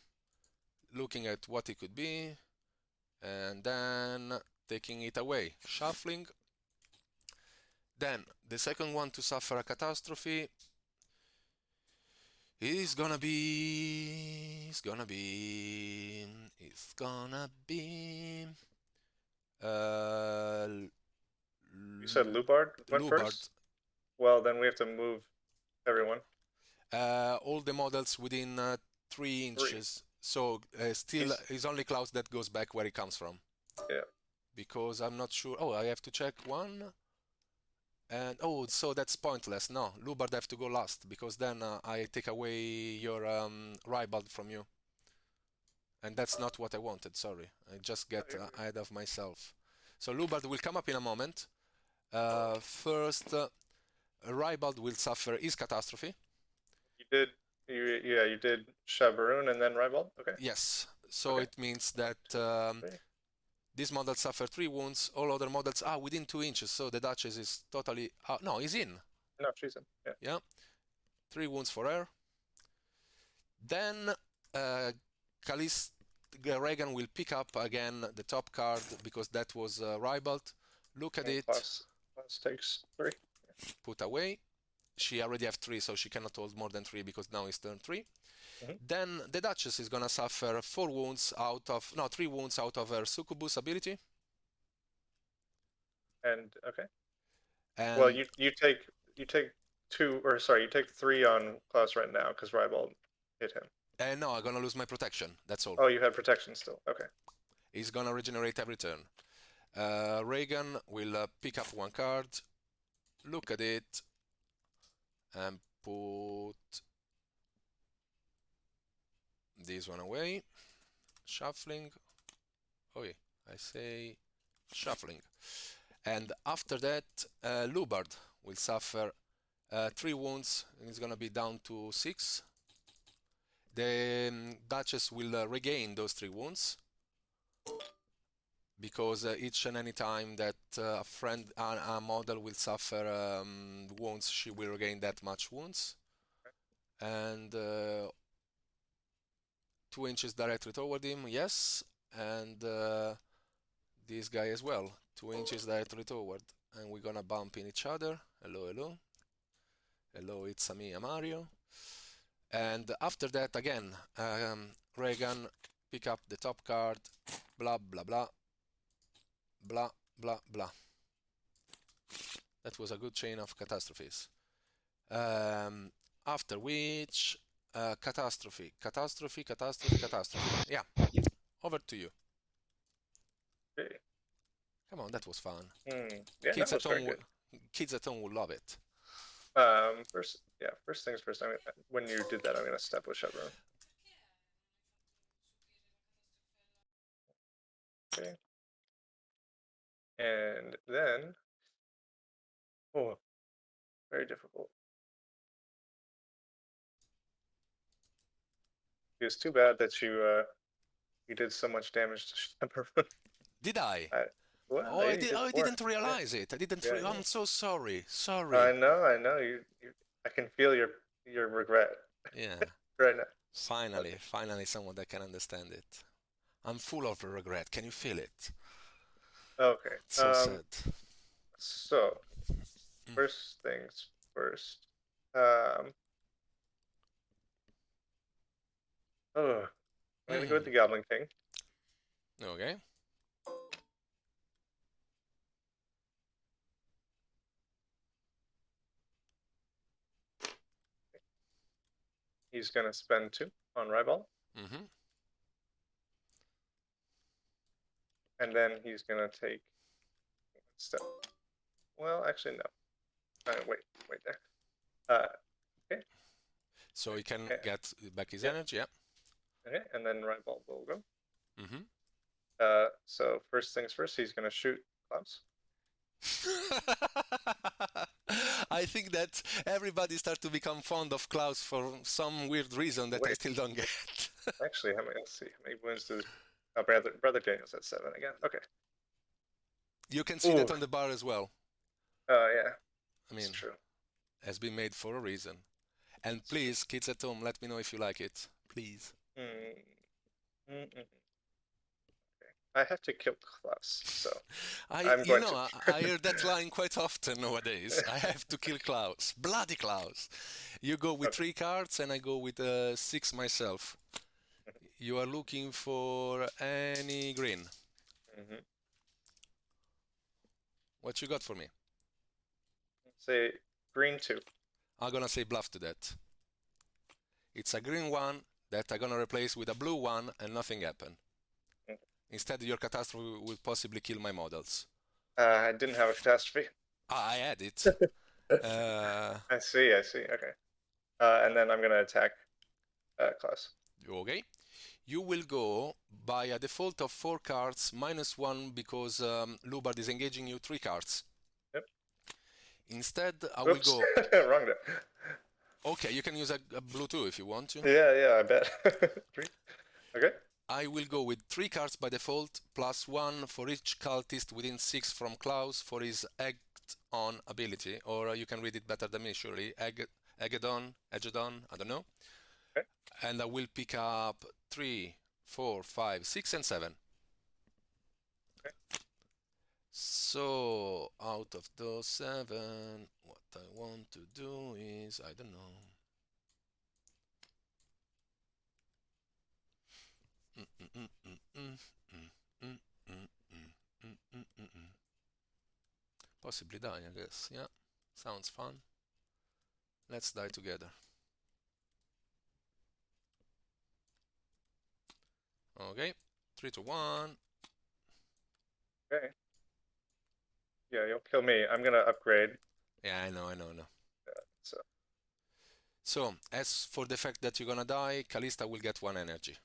looking at what it could be, and then taking it away, shuffling. Then the second one to suffer a catastrophe is gonna be You said Loubard went Loubard. first? Well, then we have to move everyone. All the models within 3 inches. So still, it's only Klaus that goes back where he comes from. Yeah. Because I'm not sure. Oh, I have to check one. And oh, so that's pointless. No, Loubard have to go last because then I take away your Ribald from you. And that's not what I wanted. Sorry, I just get ahead of myself. So Loubard will come up in a moment. First, Ribald will suffer his catastrophe. You did Shabaaroon and then Ribald? Okay. Yes, so it means that this model suffer 3 wounds, all other models are within 2 inches, so the Duchess is totally... no, he's in. No, she's in, yeah. Yeah, 3 wounds for her. Then Kalista, Raegan will pick up again the top card, because that was Ribald. Look at it. Klaus takes 3. Put away. She already have 3, so she cannot hold more than 3 because now it's turn 3. Mm-hmm. Then the Duchess is gonna suffer 3 wounds out of her Succubus ability. And okay. And well, you take 2, or sorry, you take 3 on Klaus right now because Ribald hit him. No, I'm gonna lose my protection. That's all. Oh, you had protection still. Okay. He's gonna regenerate every turn. Raegan will pick up 1 card, look at it, and put this one away. Shuffling. Oh yeah, I say shuffling. And after that, Loubard will suffer 3 wounds, and it's gonna be down to 6. The Duchess will regain those 3 wounds, because each and any time that a model will suffer wounds, she will regain that much wounds. And 2 inches directly toward him, yes, and this guy as well, 2 inches directly toward, and we're gonna bump in each other. Hello, hello. Hello, it's me, Mario. And after that, again, Raegan pick up the top card, blah, blah, blah, blah, blah, blah. That was a good chain of catastrophes. After which, catastrophe. Yeah, over to you. Okay. Come on, that was fun. Yeah, Kids that was very good. Kids at home will love it. First things first. When you did that, I'm gonna step with Shabaaroon. Okay. And then, oh, very difficult. It was too bad that you did so much damage to Shabaaroon. Did I? Well, I didn't realize it. I didn't. I'm so sorry. Sorry. I know. You. I can feel your regret. Yeah. Right now. Finally, someone that can understand it. I'm full of regret. Can you feel it? Okay. It's so sad. So, first things first. I'm gonna go with the Goblin King. Okay. He's gonna spend 2 on Ribald. And then he's gonna take 1 step. Well, actually, no. Wait there. Okay. So he can get back his energy, yeah. Okay, and then Ribald will go. Mm-hmm. So first things first, he's gonna shoot Klaus. I think that everybody starts to become fond of Klaus for some weird reason that I Wait. still don't get. Actually, let's see. How many wounds does Brother Daniel's at 7 again? Okay. You can see Ooh. that on the bar as well. Oh, yeah. I It's mean, true. has been made for a reason. And please, kids at home, let me know if you like it. Please. Okay. I have to kill Klaus, so I I'm going to. I hear that line quite often nowadays. I have to kill Klaus. Bloody Klaus. You go with Okay. 3 cards and I go with 6 myself. You are looking for any green. Mhm. What you got for me? Say green 2. I'm gonna say bluff to that. It's a green one that I'm gonna replace with a blue one and nothing happened. Okay. Instead, your catastrophe will possibly kill my models. I didn't have a catastrophe. I had it. I see. Okay. And then I'm gonna attack Klaus. Okay. You will go by a default of 4 cards -1 because Loubard is engaging you 3 cards. Yep. Instead, I will Oops. go. Wrong there. Okay, you can use a blue too if you want to. Yeah, I bet. 3. Okay. I will go with 3 cards by default, +1 for each cultist within 6 from Klaus for his Act On ability, or you can read it better than me, surely. Eggedon, I don't know. Okay. And I will pick up 3, 4, 5, 6, and 7. Okay. So, out of those 7, what I want to do is, I don't know. Possibly die, I guess. Yeah, sounds fun. Let's die together. Okay, 3 to 1. Okay. Yeah, you'll kill me. I'm gonna upgrade. Yeah, I know. Yeah, So, as for the fact that you're gonna die, Kalista will get 1 energy.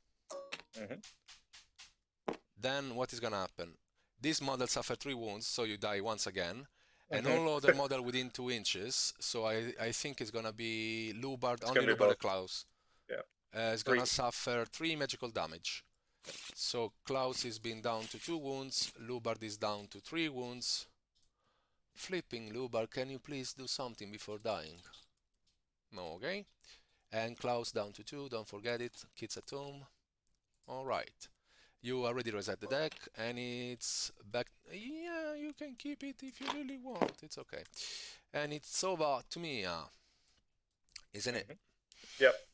Mhm. Then what is gonna happen? This model suffer 3 wounds, so you die once again. And all other model within 2 inches, so I think it's gonna be Loubard, It's only gonna be Loubard and both. Klaus. Yeah. Is gonna 3. suffer 3 magical damage. So Klaus is being down to 2 wounds, Loubard is down to 3 wounds. Flipping Loubard, can you please do something before dying? No, okay. And Klaus down to 2, don't forget it, kids at home. Alright. You already reset the deck and it's back. Yeah, you can keep it if you really want, it's okay. And it's over to me, isn't it? Yep.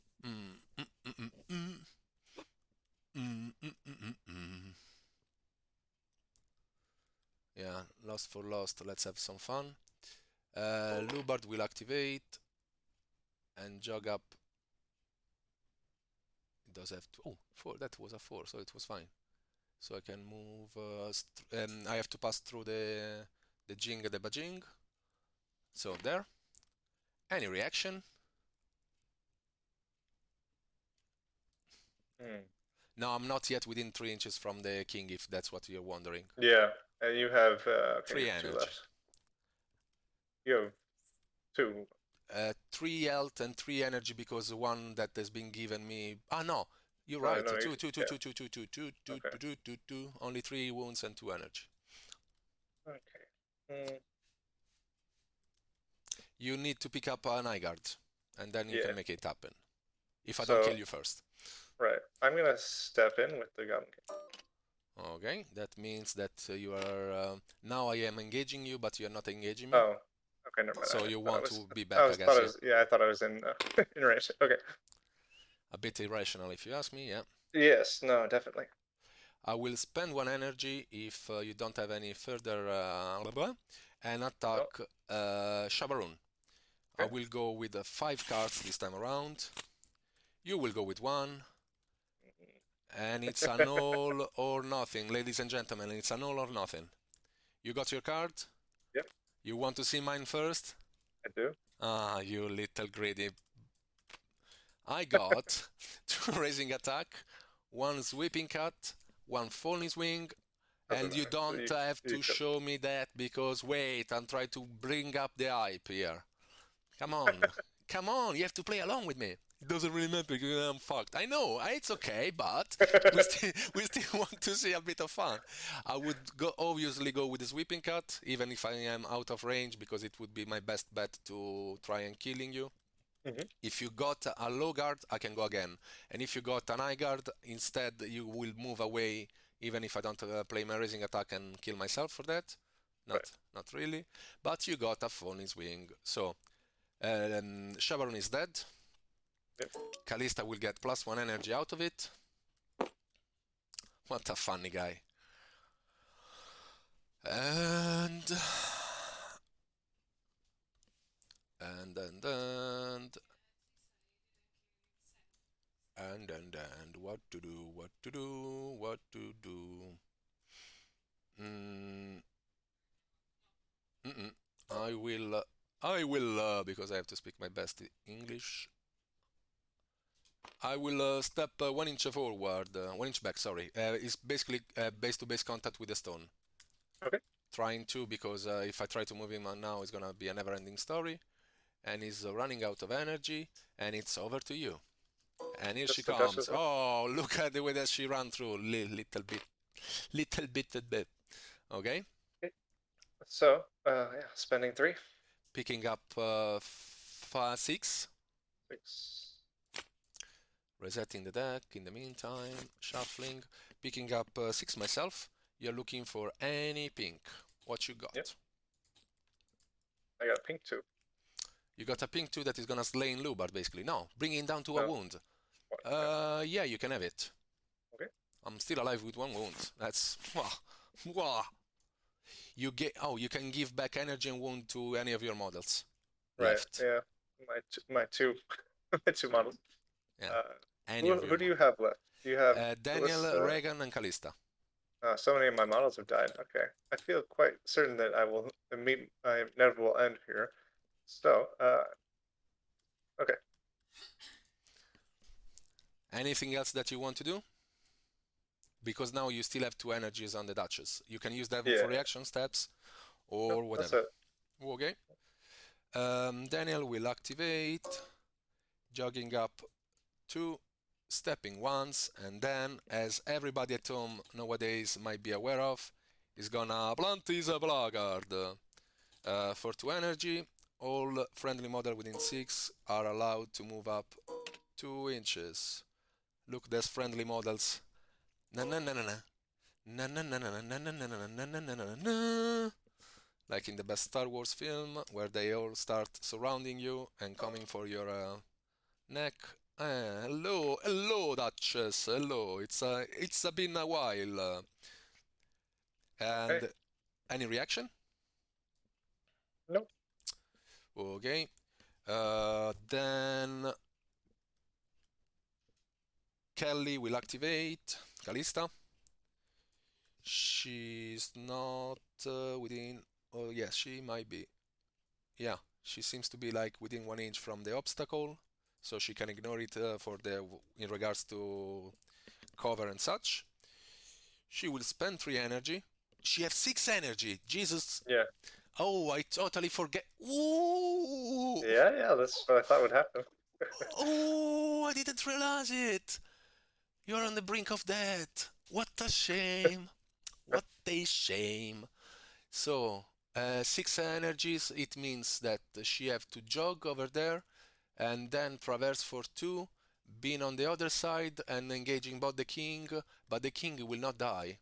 Yeah, lost for lost, let's have some fun. Loubard will activate and jog up. It does have to. Oh, 4, that was a 4, so it was fine. So I can move. I have to pass through the jing and the bajing. So there. Any reaction? No, I'm not yet within 3 inches from the king, if that's what you're wondering. Yeah, and you have 3 2 energy. left. You have 2. 3 health and 3 energy because the one that has been given me. Ah, no, you're No, right. no, Two. Okay. Only 3 wounds and 2 energy. Okay. You need to pick up an eye guard, and then you Yeah. can make it happen. If I don't So- kill you first. Right. I'm gonna step in with the Goblin King. Okay, that means that you are. Now I am engaging you, but you're not engaging me. Oh, okay, never mind. So you want to to be back, I guess. I thought I was in in range. Okay. A bit irrational, if you ask me. Yeah. Yes. No. Definitely. I will spend 1 energy if you don't have any further and attack Shabaaroon. I Okay. will go with 5 cards this time around. You will go with 1. And it's an all or nothing, ladies and gentlemen. It's an all or nothing. You got your card? Yep. You want to see mine first? I do. Ah, you little greedy. I got 2 raising attack, 1 sweeping cut, 1 falling swing, And you matter. don't have to could. show me that because wait, I'm trying to bring up the hype here. Come on, come on, you have to play along with me. It doesn't really matter because I'm fucked. I know, it's okay, but we still want to see a bit of fun. I would obviously go with the sweeping cut, even if I am out of range, because it would be my best bet to try and killing you. If you got a low guard, I can go again. And if you got an high guard, instead you will move away, even if I don't play my raising attack and kill myself for that. Not really. But you got a falling swing. So, Shabaaroon is dead. Yep. Kalista will get +1 energy out of it. What a funny guy. And what to do. I will because I have to speak my best English. I will step 1 inch forward, 1 inch back, sorry. It's basically base-to-base contact with the stone. Okay. Trying to, because if I try to move him on now, it's gonna be a never-ending story. And he's running out of energy, and it's over to you. And here she comes. Oh, look at the way that she ran through, little bit. Okay? So, spending 3. Picking up 6. 6. Resetting the deck in the meantime, shuffling, picking up 6 myself. You're looking for any pink. What you got? Yep. I got a pink 2. You got a pink 2 that is gonna slay in Loubard, basically. No, bring it down to a wound. Yeah, you can have it. Okay. I'm still alive with 1 wound. That's wow. You can give back energy and wound to any of your models. Right. Left. Yeah. My 2 my 2 models. Yeah. Who do you have left? Do you have Daniel, Kalista? Raegan, and Kalista. So many of my models have died. Okay. I feel quite certain that I will meet my inevitable end here. So, okay. Anything else that you want to do? Because now you still have 2 energies on the Duchess. You can use them for reaction steps or whatever. Okay. Daniel will activate, jogging up 2, stepping once, and then, as everybody at home nowadays might be aware of, is gonna blunt his blackguard. For 2 energy, all friendly models within 6 are allowed to move up 2 inches. Look, there's friendly models. Na na na na na. Na na na na na na na na na na na na. Like in the best Star Wars film, where they all start surrounding you and coming for your neck. Hello, Duchess. Hello. It's been a while. And any reaction? No. Okay. Then Kelly will activate. Kalista. She's not within. Oh yes, she might be. Yeah, she seems to be like within 1 inch from the obstacle, so she can ignore it in regards to cover and such. She will spend 3 energy. She has 6 energy. Jesus. Yeah. Oh, I totally forget. Ooh. Yeah, that's what I thought would happen. Oh, I didn't realize it. You're on the brink of death. What a shame. What a shame. So, 6 energies, it means that she have to jog over there and then traverse for 2, being on the other side and engaging both the king, but the king will not die.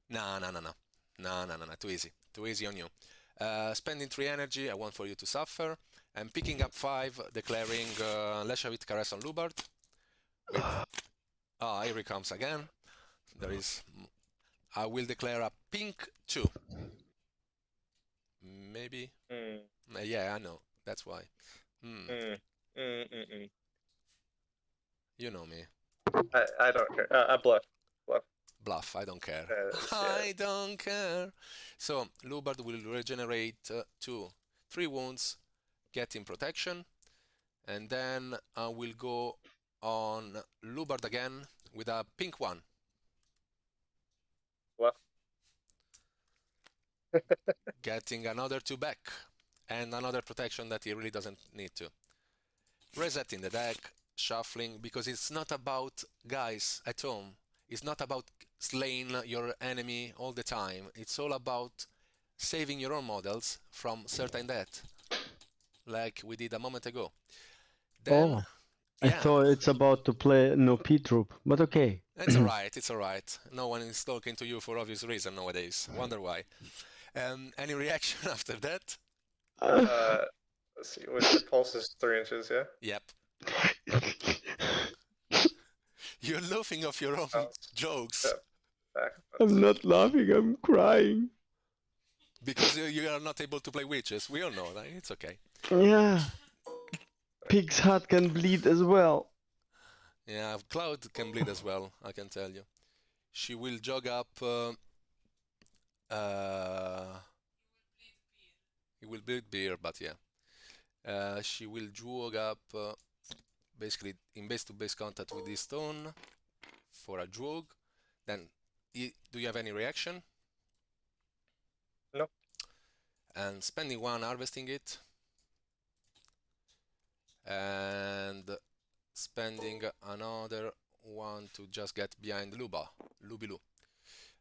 No, too easy on you. Spending 3 energy, I want for you to suffer, and picking up 5, declaring Leshavit Caress on Loubard. Here he comes again. I will declare a pink 2. Maybe? Yeah, I know. That's why. You know me. I don't care. I bluff. Bluff, I don't care. I don't care. So, Loubard will regenerate 3 wounds, getting protection, And then I will go on Loubard again with a pink one. Well. Getting another 2 back. And another protection that he really doesn't need to. Resetting the deck, shuffling, because it's not about, guys at home, it's not about slaying your enemy all the time. It's all about saving your own models from certain death, like we did a moment ago. Then, Oh, I thought it's about to play no P troop, but okay. It's alright, it's alright. No one is talking to you for obvious reason nowadays. Wonder why. Any reaction after that? Let's see, with the pulse is 3 inches, yeah? Yep. You're laughing off your own jokes. Back. I'm not laughing, I'm crying. Because you are not able to play witches. We all know that. It's okay. Yeah. Pig's heart can bleed as well. Yeah, Cloud can bleed as well, I can tell you. She will jog up... It will bleed beer, but yeah. She will jog up basically in base-to-base contact with this stone for a jog. Then, do you have any reaction? No. And spending 1, harvesting it. And spending another 1 to just get behind Lubilu.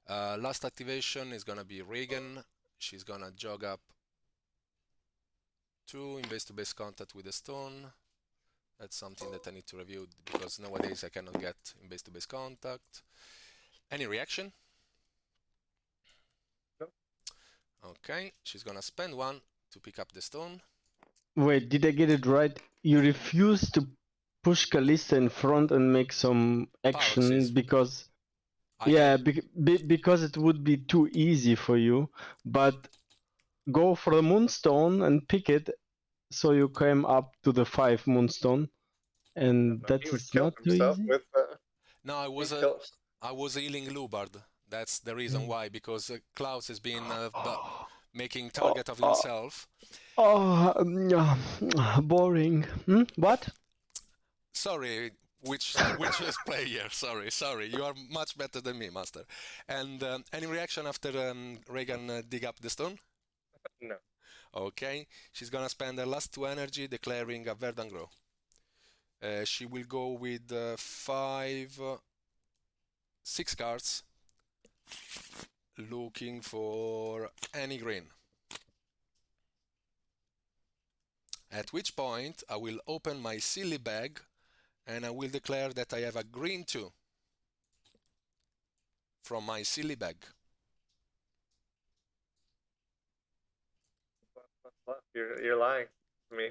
Last activation is gonna be Raegan. She's gonna jog up 2 in base-to-base contact with the stone. That's something that I need to review because nowadays I cannot get in base-to-base contact. Any reaction? No. Okay, she's gonna spend 1 to pick up the stone. Wait, did I get it right? You refuse to push Kalista in front and make some action Paroxysm. because... I yeah, can- because it would be too easy for you, but go for the Moonstone and pick it so you came up to the 5 Moonstone, and that He would is kill not too himself easy. with No, I was healing Loubard. That's the reason why, because Klaus has been making target of himself. Oh, boring. What? Sorry, which player? Sorry. You are much better than me, Master. And any reaction after Raegan dig up the stone? No. Okay, she's gonna spend her last 2 energy declaring a Verdant Grow. She will go with 6 cards, looking for any green. At which point I will open my silly bag and I will declare that I have a green 2 from my silly bag. You're lying to me.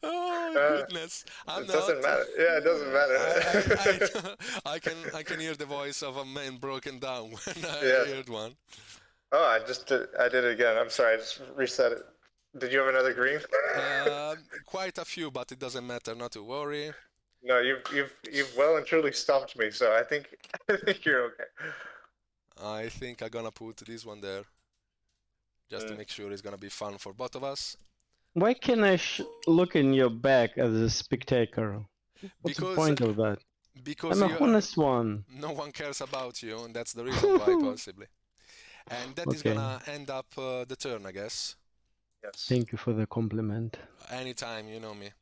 Oh goodness! It doesn't matter. Yeah, it doesn't matter. I can hear the voice of a man broken down when I heard one. Oh, I did it again. I'm sorry. I just reset it. Did you have another green? Quite a few, but it doesn't matter. Not to worry. No, you've well and truly stumped me. So I think you're okay. I think I'm gonna put this one there, just to make sure it's gonna be fun for both of us. Why can I look in your bag as a spectator? What's the point of that? Because I'm a honest one. No one cares about you, and that's the reason why, possibly. And that is gonna end up the turn, I guess. Yes. Thank you for the compliment. Anytime, you know me.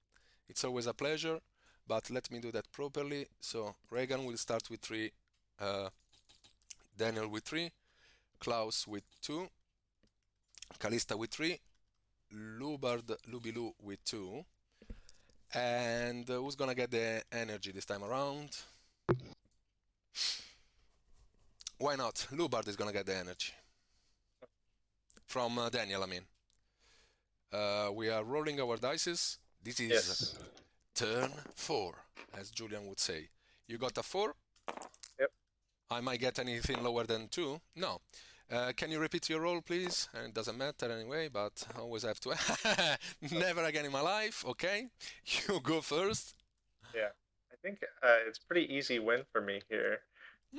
It's always a pleasure, but let me do that properly. So Raegan will start with 3, Daniel with 3, Klaus with 2, Kalista with 3, Lubilu with 2, and who's gonna get the energy this time around? Why not? Loubard is gonna get the energy. From Daniel, I mean. We are rolling our dices. This is turn 4, as Julian would say. You got a 4? Yep. I might get anything lower than 2? No. Can you repeat your roll, please? And it doesn't matter anyway, but I always have to. Never again in my life, okay? You go first. Yeah. I think it's pretty easy win for me here.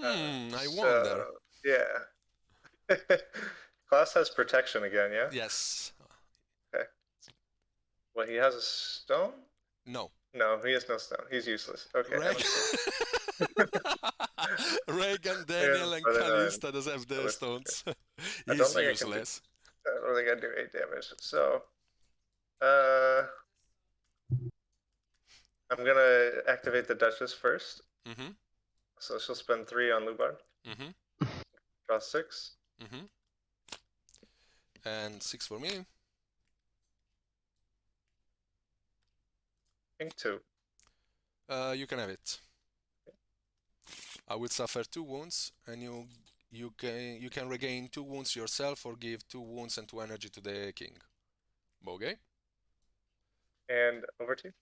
I wonder. Yeah. Klaus has protection again, yeah? Yes. Well, he has a stone? No. No, he has no stone. He's useless. Okay. Raegan, Daniel, and but then, Kalista does have the Kalista, stones. I He's don't think I can do- useless. I don't think I do 8 damage. So, I'm gonna activate the Duchess first. Mm-hmm. So she'll spend 3 on Loubard. Mm-hmm. Draw 6. Mm-hmm. And 6 for me. King 2. You can have it. I will suffer 2 wounds, and you can regain 2 wounds yourself, or give 2 wounds and 2 energy to the king. Okay. And over to you.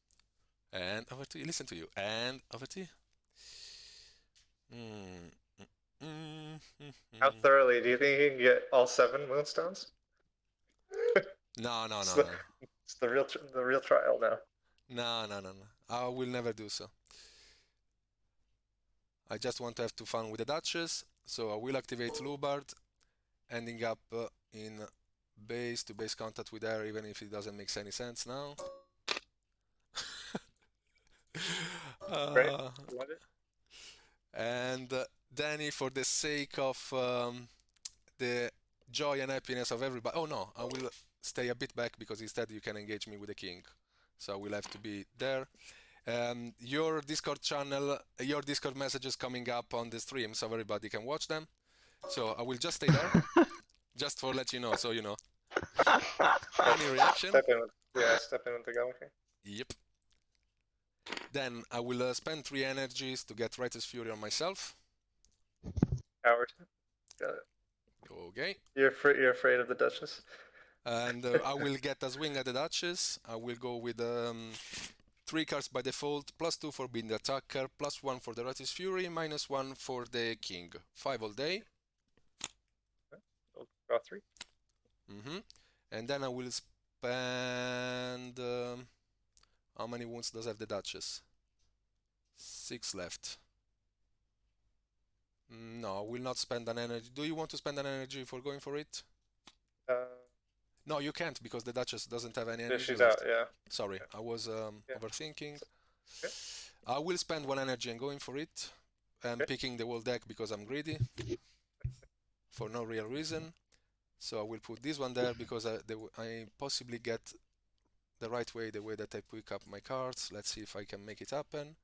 And over to you. Listen to you. And over to you. How thoroughly do you think you can get all 7 Moonstones? No. It's the real trial now. No. I will never do so. I just want to have fun with the Duchess, so I will activate Loubard, ending up in base-to-base contact with her, even if it doesn't make any sense now. Right? Love it. And Danny, for the sake of the joy and happiness of everybody. Oh no, I will stay a bit back because instead you can engage me with the king. So I will have to be there. Your Discord channel, your Discord messages coming up on the stream so everybody can watch them. So I will just stay there, just for let you know, so you know. Any reaction? Step in with the Goblin King. Yep. Then I will spend 3 energies to get Righteous Fury on myself. Howard. Got it. Okay. You're afraid of the Duchess? And I will get a swing at the Duchess. I will go with 3 cards by default, +2 for being the attacker, +1 for the Righteous Fury, -1 for the king. 5 all day. We'll draw 3. And then I will spend... how many wounds does have the Duchess? 6 left. No, I will not spend an energy. Do you want to spend an energy for going for it? No, you can't because the Duchess doesn't have any energy she's left. out, yeah. Sorry, I was overthinking. Okay. I will spend 1 energy and going for it. I'm picking the whole deck because I'm greedy. For no real reason. So I will put this one there because I possibly get the right way, the way that I pick up my cards. Let's see if I can make it happen.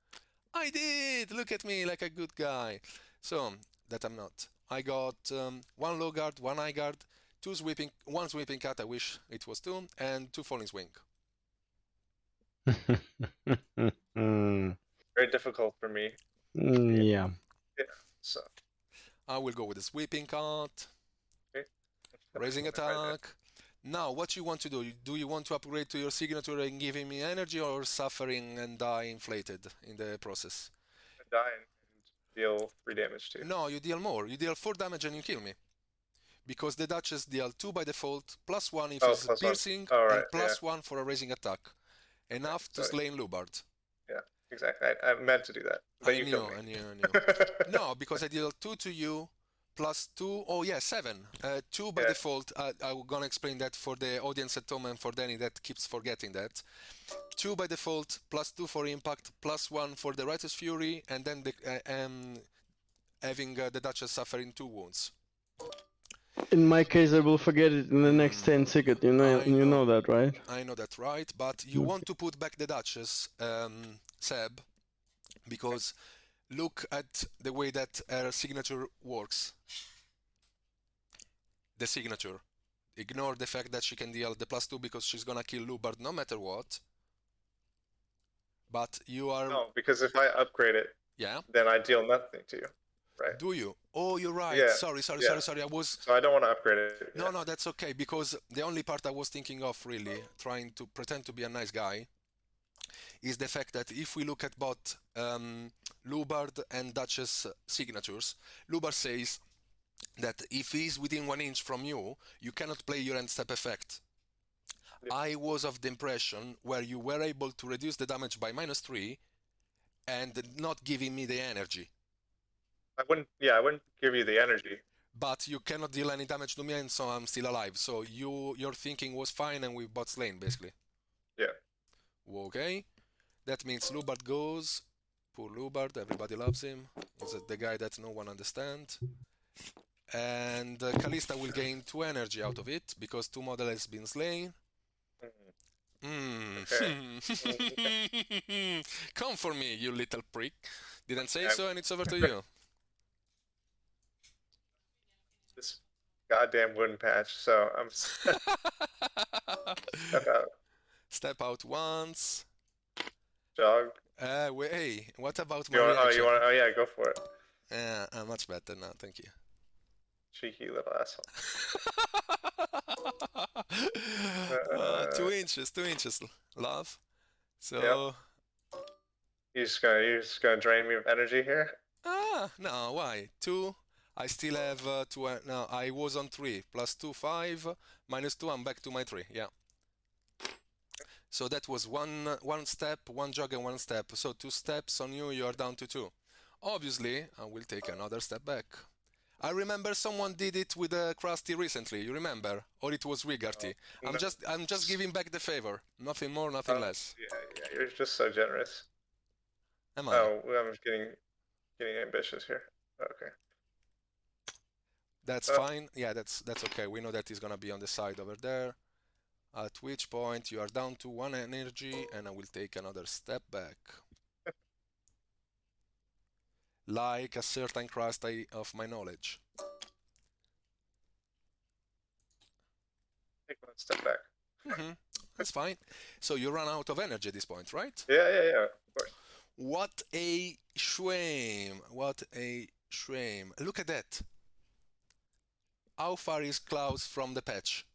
I did! Look at me like a good guy. So, that I'm not. I got 1 low guard, 1 high guard, 1 sweeping cut, I wish it was 2, and 2 falling swing. Very difficult for me. Yeah. So. I will go with the sweeping cut. Okay. Raising attack. Now, what you want to do? Do you want to upgrade to your signature and giving me energy, or suffering and die inflated in the process? I die and deal 3 damage to you. No, you deal more. You deal 4 damage and you kill me. Because the Duchess deal 2 by default, +1 if it's piercing, and +1 for a raising attack. Enough to slay Loubard. Yeah, exactly. I meant to do that. But you killed me. I knew. No, because I deal 2 to you, +2, oh yeah, 7. 2 by default, I'm gonna explain that for the audience at home and for Danny that keeps forgetting that. 2 by default, +2 for impact, +1 for the Righteous Fury, and then having the Duchess suffering 2 wounds. In my case, I will forget it in the next 10 seconds. You know that, right? I know that, right? But you want to put back the Duchess, Seb, because look at the way that her signature works. The signature. Ignore the fact that she can deal the +2 because she's gonna kill Loubard no matter what. But you are... No, because if I upgrade it, then I deal nothing to you. Right. Do you? Oh, you're right. Yeah. Sorry. I was... So I don't want to upgrade it. No, that's okay, because the only part I was thinking of, really, trying to pretend to be a nice guy, is the fact that if we look at both Loubard and Duchess signatures, Loubard says that if he's within 1 inch from you, you cannot play your end step effect. Yeah. I was of the impression where you were able to reduce the damage by -3 and not giving me the energy. I wouldn't give you the energy. but you cannot deal any damage to me, and so I'm still alive. So your thinking was fine, and we bot slain basically. Yeah. Okay, that means Loubard goes. Poor Loubard, everybody loves him. He's the guy that no one understands. And Kalista will gain 2 energy out of it because 2 model has been slain. Come for me, you little prick. Didn't say so, and it's over to you. This goddamn wooden patch. So I'm step out. Step out once. Jog. Hey, what about my You want? Oh, reaction? you want? Oh yeah, go for it. Yeah, much better now, thank you. Cheeky little asshole. 2 inches, 2 inches, love. So, Yep. You're just gonna drain me of energy here. No, why? 2. I still have 2. No, I was on 3. Plus 2, 5. Minus 2, I'm back to my 3. Yeah. So that was one step, 1 jog and 1 step. So 2 steps on you, you are down to 2. Obviously, I will take another step back. I remember someone did it with Krusty recently. You remember? Or it was Wigarty. No. I'm just giving back the favor. Nothing more, nothing less. Yeah, you're just so generous. Am I? Oh, I'm getting ambitious here. Okay. That's fine. Yeah, that's okay. We know that he's gonna be on the side over there. At which point you are down to 1 energy, and I will take another step back. Like a certain crust of my knowledge. Take 1 step back. That's fine. So you run out of energy at this point, right? Yeah, of course. What a shame. What a shame. Look at that. How far is Klaus from the patch?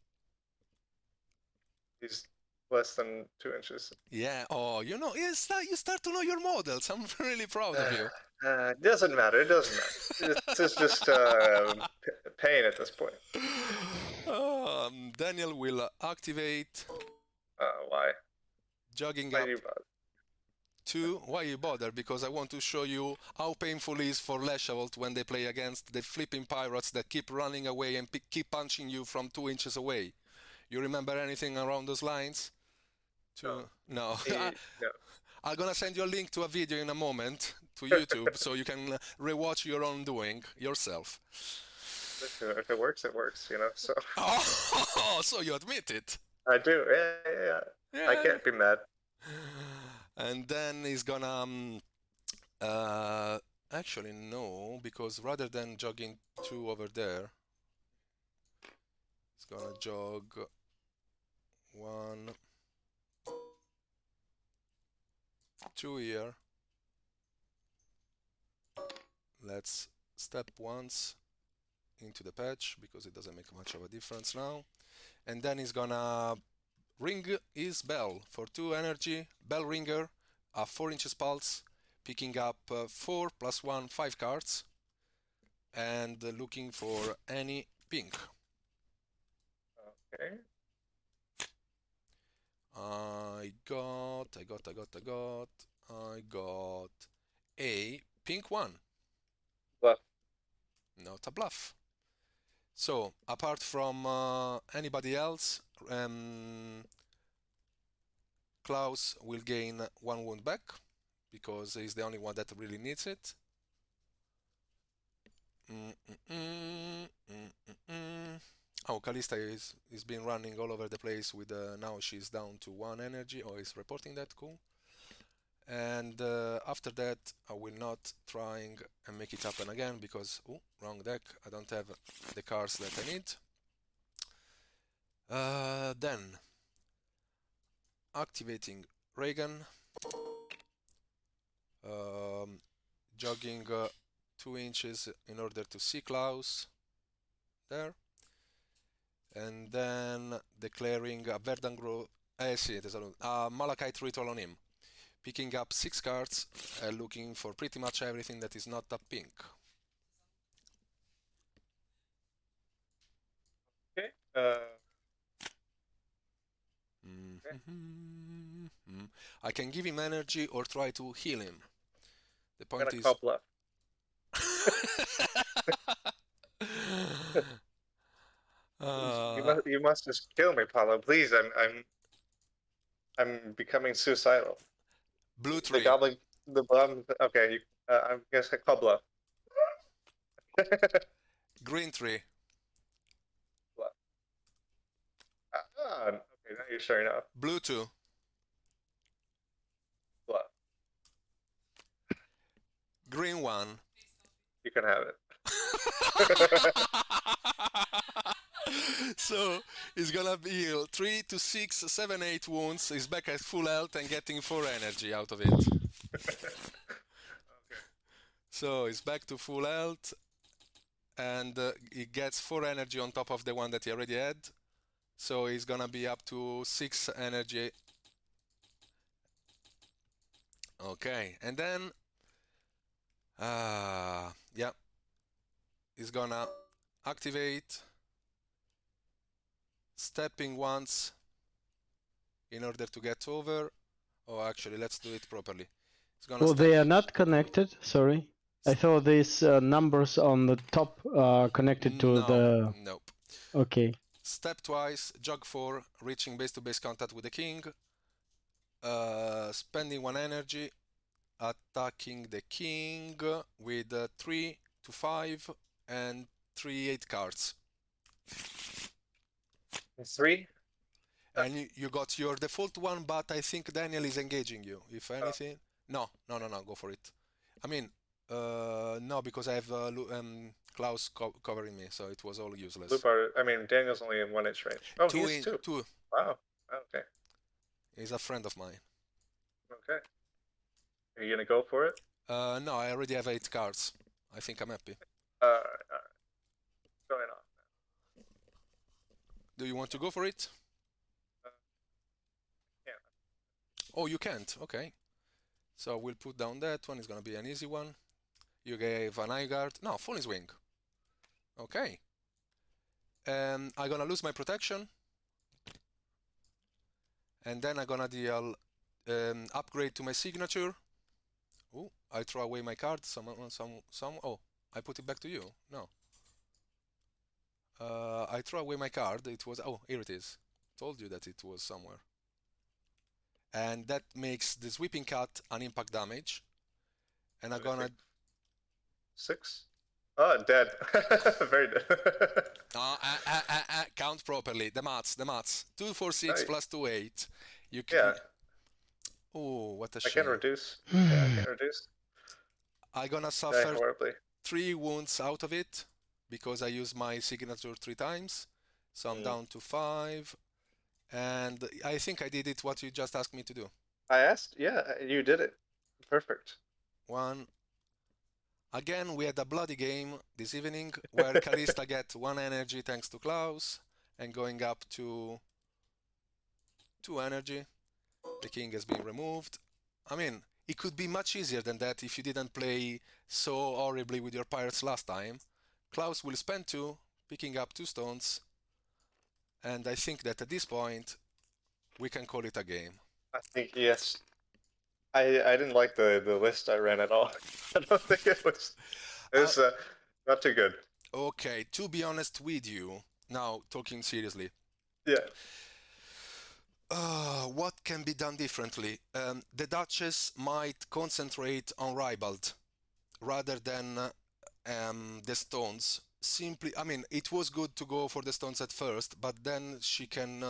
He's less than 2 inches. Yeah. Oh, you know, you start to know your models. I'm really proud of you. It doesn't matter. It doesn't matter. It's just pain at this point. Daniel will activate. Why? Jogging Why up do you bother? 2. Why you bother? Because I want to show you how painful it is for Leshavult when they play against the flipping pirates that keep running away and keep punching you from 2 inches away. You remember anything around those lines? No. No. I'm gonna send you a link to a video in a moment to YouTube so you can rewatch your own doing yourself. If it works, it works, you know. So. Oh, so you admit it? I do. Yeah. I can't be mad. And then he's gonna actually no, because rather than jogging 2 over there, he's gonna jog 1, 2 here. Let's step once into the patch because it doesn't make much of a difference now. And then he's gonna ring his bell for 2 energy, bell ringer, a 4 inches pulse, picking up 4 + 1, 5 cards, and looking for any pink. Okay. I got a pink 1. Bluff. Not a bluff. So, apart from anybody else, Klaus will gain 1 wound back, because he's the only one that really needs it. Oh, Kalista is been running all over the place with now she's down to 1 energy. Oh, he's reporting that, cool. And after that, I will not trying and make it happen again because, oh, wrong deck. I don't have the cards that I need. Then activating Raegan, jogging 2 inches in order to see Klaus there, and then declaring a Verdangro, Malachite Ritual on him, picking up 6 cards, looking for pretty much everything that is not a pink. Okay. I can give him energy or try to heal him. The I'm point gonna is... call bluff. You must just kill me, Paulo. Please, I'm becoming suicidal. Blue The 3. goblin, the bomb. Okay, I guess I call bluff. Green 3. Bluff. Okay, now you're showing off. Blue 2. Bluff. Green 1. You can have it. So he's gonna heal 3 to 6, 7, 8 wounds. He's back at full health and getting 4 energy out of it. So he's back to full health, and he gets 4 energy on top of the one that he already had. So he's gonna be up to 6 energy. Okay, and then yeah, he's gonna activate stepping once in order to get over. Oh, actually, let's do it properly. He's gonna Oh, step. they are not connected. Sorry, I thought these numbers on the top connected to the. Nope. Okay. Step twice, jog 4, reaching base-to-base contact with the king, spending 1 energy, attacking the king with 3 to 5 and 3 8 cards. 3. And you got your default one, but I think Daniel is engaging you. If anything, no, go for it. I mean, no, because I have Klaus covering me, so it was all useless. Loubard. I mean, Daniel's only in 1 inch range. Oh, he's 2. 2. Wow. Okay. He's a friend of mine. Okay. Are you gonna go for it? No, I already have 8 cards. I think I'm happy. Going off. Do you want to go for it? Yeah. Oh, you can't. Okay. So we'll put down that one. It's gonna be an easy one. You gave an eye guard. No, Falling Wing. Okay. I'm gonna lose my protection. And then I'm gonna deal upgrade to my signature. Oh, I throw away my card. Oh, I put it back to you. No. I throw away my card. It was, oh, here it is. Told you that it was somewhere. And that makes the sweeping cut an impact damage. And I'm gonna 6. Oh, dead. Very dead. count properly. The maths. 2 4 6 plus 2 8. You can. Yeah. Oh, what a I shame. can reduce. Yeah, I can reduce. I'm gonna Die suffer horribly. 3 wounds out of it because I used my signature 3 times. So I'm down to 5. And I think I did it what you just asked me to do. I asked. Yeah, you did it. Perfect. 1. Again, we had a bloody game this evening where Kalista get 1 energy thanks to Klaus and going up to 2 energy. The king has been removed. I mean, it could be much easier than that if you didn't play so horribly with your pirates last time. Klaus will spend 2, picking up 2 stones. And I think that at this point, we can call it a game. I think yes. I didn't like the list I ran at all. I don't think it was not too good. Okay, to be honest with you, now talking seriously. Yeah. What can be done differently? The Duchess might concentrate on Ribald rather than the stones. Simply, I mean, it was good to go for the stones at first, but then she can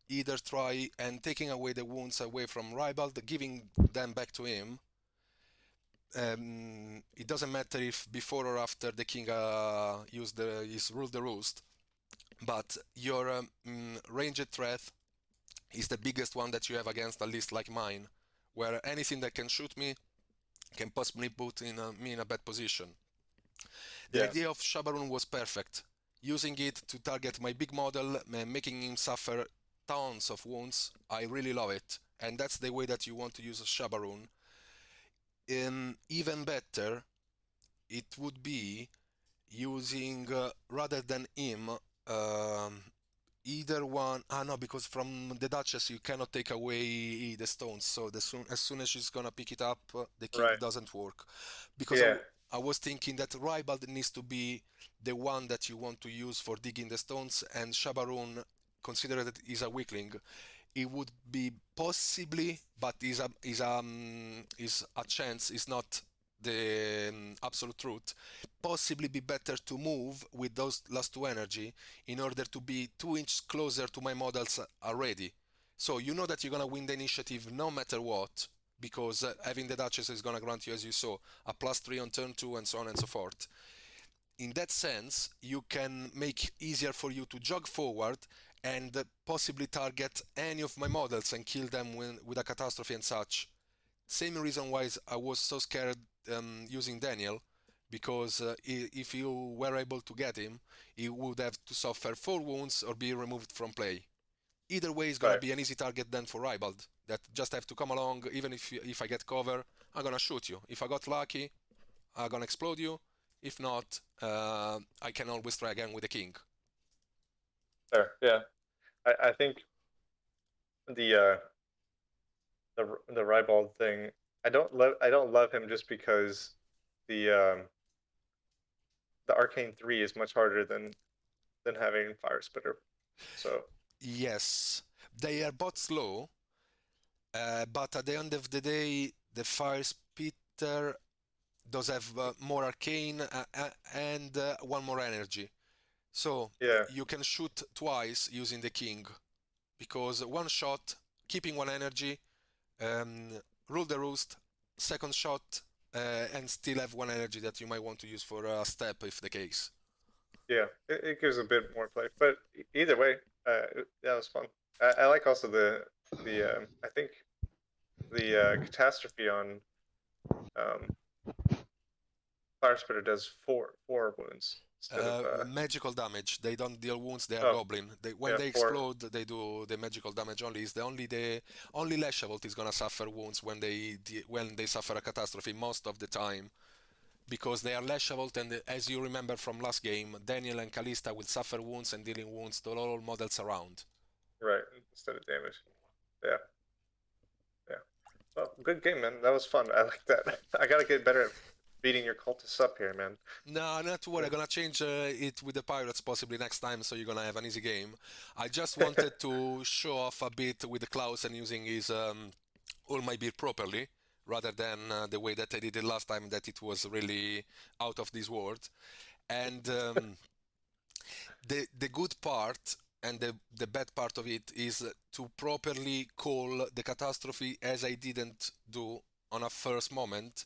either try and taking away the wounds away from Ribald, giving them back to him. It doesn't matter if before or after the king used his rule the roost, but your ranged threat is the biggest one that you have against a list like mine, where anything that can shoot me can possibly put me in a bad position. The idea of Shabaaroon was perfect. Using it to target my big model, making him suffer tons of wounds. I really love it. And that's the way that you want to use a Shabaaroon. Even better, it would be using, rather than him, either one. No, because from the Duchess you cannot take away the stones. So as soon as she's gonna pick it up, the king doesn't work. Because I was thinking that Ribald needs to be the one that you want to use for digging the stones, and Shabaaroon, consider that is a weakling, it would be possibly, but is a chance, is not the absolute truth, possibly be better to move with those last 2 energy in order to be 2 inches closer to my models already. So you know that you're gonna win the initiative no matter what, because having the Duchess is gonna grant you, as you saw, a +3 on turn 2 and so on and so forth. In that sense, you can make easier for you to jog forward and possibly target any of my models and kill them with a catastrophe and such. Same reason why I was so scared using Daniel, because if you were able to get him, he would have to suffer 4 wounds or be removed from play. Either way, it's gonna be an easy target then for Ribald, that just have to come along. Even if I get cover, I'm gonna shoot you. If I got lucky, I'm gonna explode you. If not, I can always try again with the king. There, yeah. I think the Ribald thing, I don't love him just because the Arcane 3 is much harder than having Firespitter. So yes, they are both slow, but at the end of the day, the Firespitter does have more arcane and 1 more energy. So yeah, you can shoot twice using the king, because 1 shot, keeping 1 energy, rule the roost, 2nd shot, and still have 1 energy that you might want to use for a step if the case. yeah, it gives a bit more play. But either way, that was fun. I like also the I think the catastrophe on Firespitter does 4 wounds instead of magical damage. They don't deal wounds. They are goblin. When they 4. explode, they do the magical damage only. Is the only Leshavult is gonna suffer wounds when they suffer a catastrophe most of the time, because they are Leshavult, and as you remember from last game, Daniel and Kalista will suffer wounds and dealing wounds to all models around. Right, instead of damage. Yeah. Yeah. Well, good game, man. That was fun. I like that. I gotta get better at beating your cultists up here, man. No, not to worry. I'm gonna change it with the pirates possibly next time, so you're gonna have an easy game. I just wanted to show off a bit with the Klaus and using his all my beer properly, rather than the way that I did it last time, that it was really out of this world. And the good part and the bad part of it is to properly call the catastrophe, as I didn't do on a first moment,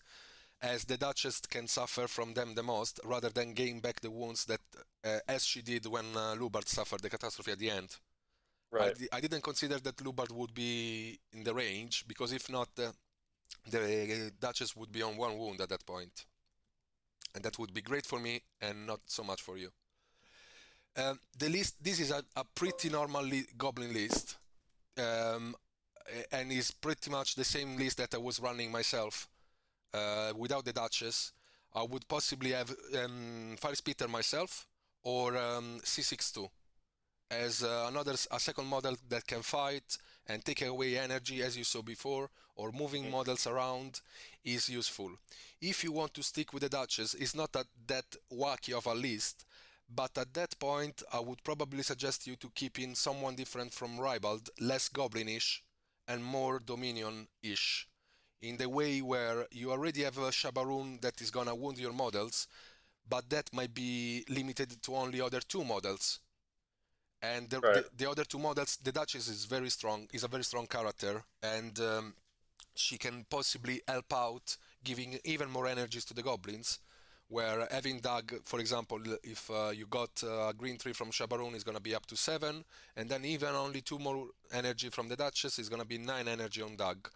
as the Duchess can suffer from them the most, rather than gain back the wounds that, as she did when Loubard suffered the catastrophe at the end. Right. I didn't consider that Loubard would be in the range, because if not, the Duchess would be on 1 wound at that point. And that would be great for me, and not so much for you. The list, this is a pretty normal Goblin list, and is pretty much the same list that I was running myself. Without the Duchess, I would possibly have Firespitter myself, or C62 as a second model that can fight and take away energy, as you saw before, or moving models around is useful. If you want to stick with the Duchess, it's not that wacky of a list, but at that point I would probably suggest you to keep in someone different from Ribald, less Goblinish and more Dominion-ish, in the way where you already have a Shabaaroon that is gonna wound your models, but that might be limited to only other 2 models. And the other 2 models, the Duchess is very strong, is a very strong character, and she can possibly help out, giving even more energies to the Goblins, where having Doug, for example, if you got a green 3 from Shabaaroon, is going to be up to 7, and then even only 2 more energy from the Duchess is going to be 9 energy on Doug.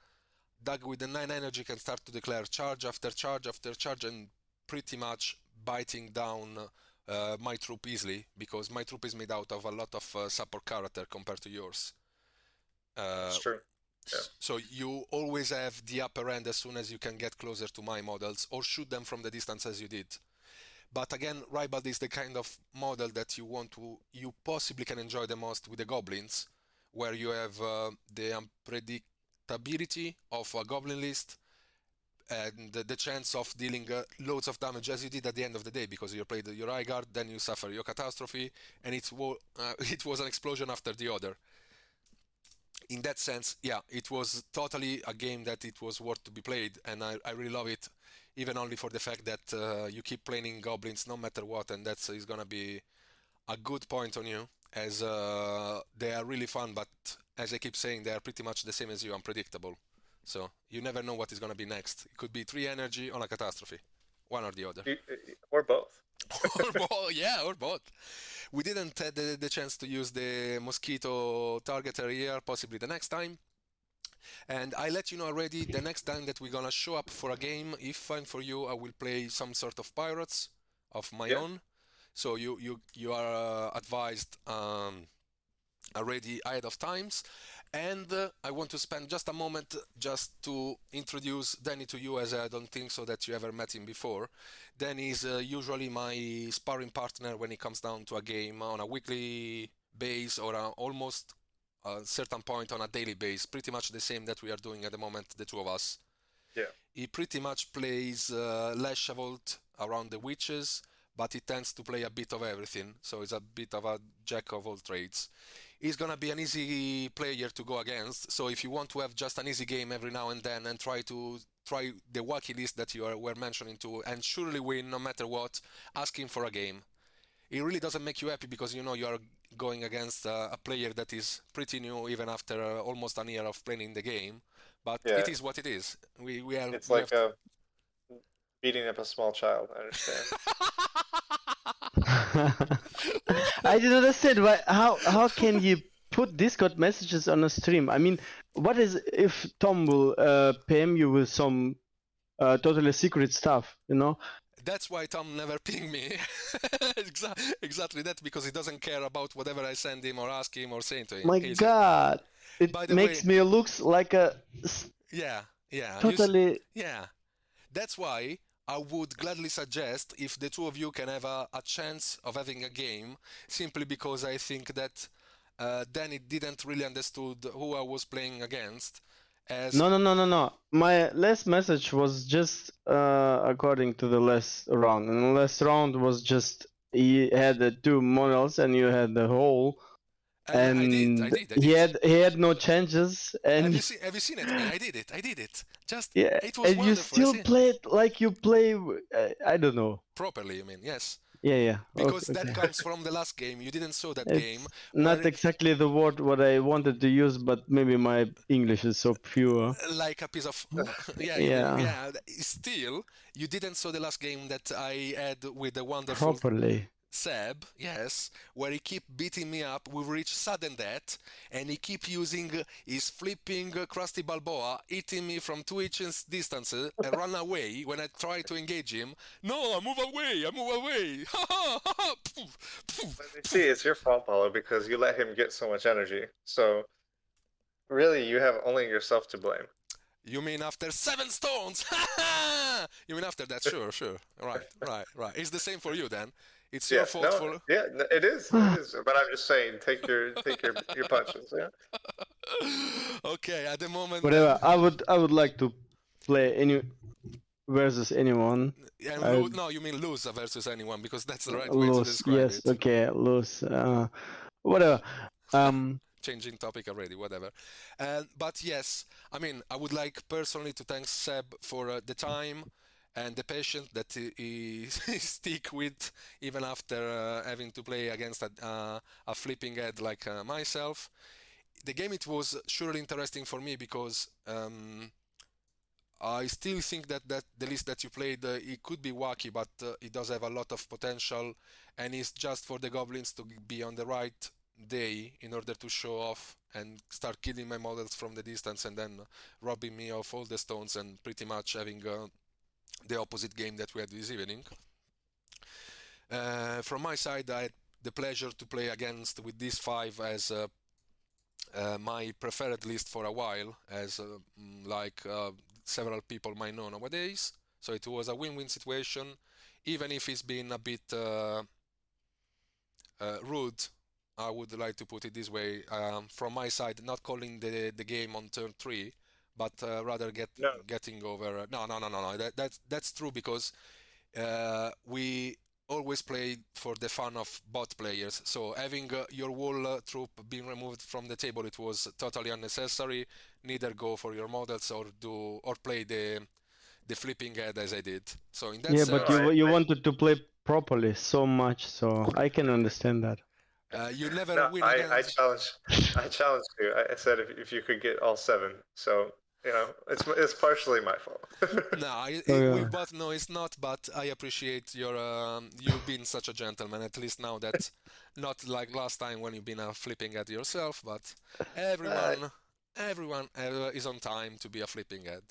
Doug with the 9 energy can start to declare charge after charge after charge, and pretty much biting down my troop easily, because my troop is made out of a lot of support character compared to yours. That's true. Yeah. So you always have the upper end as soon as you can get closer to my models, or shoot them from the distance as you did. But again, Ribald is the kind of model that you possibly can enjoy the most with the Goblins, where you have the unpredictability of a Goblin list, and the chance of dealing loads of damage as you did at the end of the day, because you played your Raegan, then you suffer your catastrophe, and it was an explosion after the other. In that sense, yeah, it was totally a game that it was worth to be played, and I really love it, even only for the fact that you keep playing goblins no matter what, and that is gonna be a good point on you, as they are really fun, but as I keep saying, they are pretty much the same as you, unpredictable. So you never know what is gonna be next. It could be 3 energy on a catastrophe, one or the other. Or both. Or both. We didn't have the chance to use the mosquito targeter here, possibly the next time. And I let you know already, the next time that we're gonna show up for a game, if fine for you, I will play some sort of pirates of my own. So you are advised already ahead of times. And I want to spend just a moment just to introduce Danny to you, as I don't think so that you ever met him before. Danny is usually my sparring partner when it comes down to a game on a weekly base, or almost a certain point on a daily base. Pretty much the same that we are doing at the moment, the two of us. Yeah. He pretty much plays Leshavult around the witches, but he tends to play a bit of everything, so he's a bit of a jack of all trades. He's gonna be an easy player to go against, so if you want to have just an easy game every now and then and try the wacky list that you were mentioning to, and surely win no matter what, ask him for a game. It really doesn't make you happy, because you know you are going against a player that is pretty new, even after almost a year of playing the game, but it is what it is. It's like beating up a small child, I understand. I didn't understand how can you put Discord messages on a stream? I mean, what is if Tom will PM you with some totally secret stuff, you know? That's why Tom never pinged me. Exactly that, because he doesn't care about whatever I send him or ask him or say to him. My God, it makes me look like a yeah. Totally. Yeah, that's why I would gladly suggest if the two of you can have a chance of having a game, simply because I think that Danny didn't really understood who I was playing against. No. My last message was just according to the last round, and the last round was just he had the 2 models and you had the whole. And I did. He had no changes. And have you seen it? I did it. Just yeah, it was and wonderful. You still play it like you play. I don't know. Properly, you mean? Yes. Yeah. Because that comes from the last game. You didn't saw that game. Not exactly the word what I wanted to use, but maybe my English is so pure. Like a piece of yeah. Still, you didn't saw the last game that I had with the wonderful properly. Seb, yes, where he keep beating me up. We've reached sudden death, and he keep using his flipping Krusty Balboa, hitting me from 2 inches distance and run away when I try to engage him. No, I move away. See, it's your fault, Paulo, because you let him get so much energy. So, really, you have only yourself to blame. You mean after 7 stones? You mean after that? Sure. Right. It's the same for you then. It's your fault for... Yeah, it is. But I'm just saying, take your punches. Yeah. Okay, at the moment. Whatever. I would like to play any versus anyone. No, you mean lose versus anyone, because that's the right way to describe it. Yes. Okay, lose. Whatever. Changing topic already. Whatever. But yes, I mean, I would like personally to thank Seb for the time and the patience that he stick with, even after having to play against a flipping head like myself. The game, it was surely interesting for me, because I still think that the list that you played, it could be wacky, but it does have a lot of potential, and it's just for the goblins to be on the right day in order to show off and start killing my models from the distance, and then robbing me of all the stones, and pretty much having the opposite game that we had this evening. From my side, I had the pleasure to play against with these 5 as my preferred list for a while, as several people might know nowadays. So it was a win-win situation, even if it's been a bit rude. I would like to put it this way, from my side, not calling the game on turn 3, but rather No. getting over. No. That's true because we always played for the fun of bot players. So having your whole troop being removed from the table, it was totally unnecessary. Neither go for your models or play the flipping head as I did. So in that Yeah, sense, but you wanted to play properly so much, so I can understand that. you never No, win I against. challenged you. I said if you could get all 7. So it's partially my fault. No, yeah. we both know it's not, but I appreciate your you being such a gentleman. At least now that not like last time when you've been flipping at yourself, but everyone is on time to be a flipping head.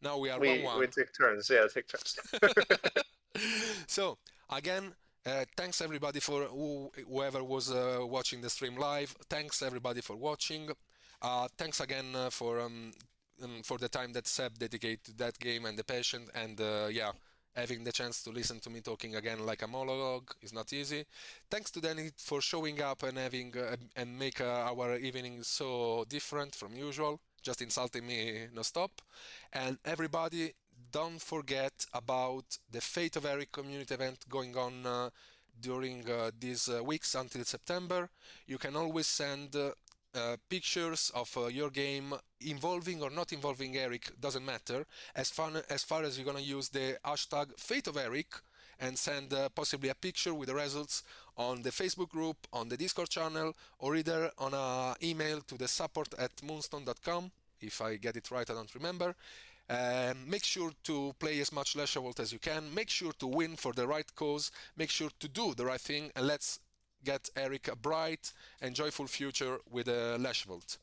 Now we are we 1-1. take turns. Yeah, take turns. So again, thanks everybody for whoever was watching the stream live. Thanks everybody for watching. Thanks again for the time that Seb dedicated to that game and the passion and having the chance to listen to me talking again like a monologue is not easy. Thanks to Danny for showing up and having and make our evening so different from usual, just insulting me no stop. And everybody, don't forget about the Fate of Eric community event going on during these weeks until September. You can always send pictures of your game involving or not involving Eric, doesn't matter, as far as you're gonna use the hashtag Fate of Eric and send possibly a picture with the results on the Facebook group, on the Discord channel, or either on an email to the support@moonstone.com. If I get it right, I don't remember. Make sure to play as much Lashavolt as you can. Make sure to win for the right cause. Make sure to do the right thing, and let's get Eric a bright and joyful future with Lashavolt.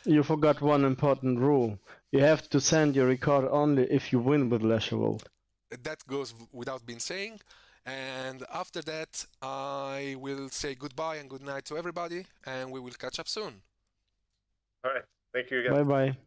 You forgot one important rule. You have to send your record only if you win with Lashavolt. That goes without being saying. And after that, I will say goodbye and good night to everybody, and we will catch up soon. All right. Thank you again. Bye bye.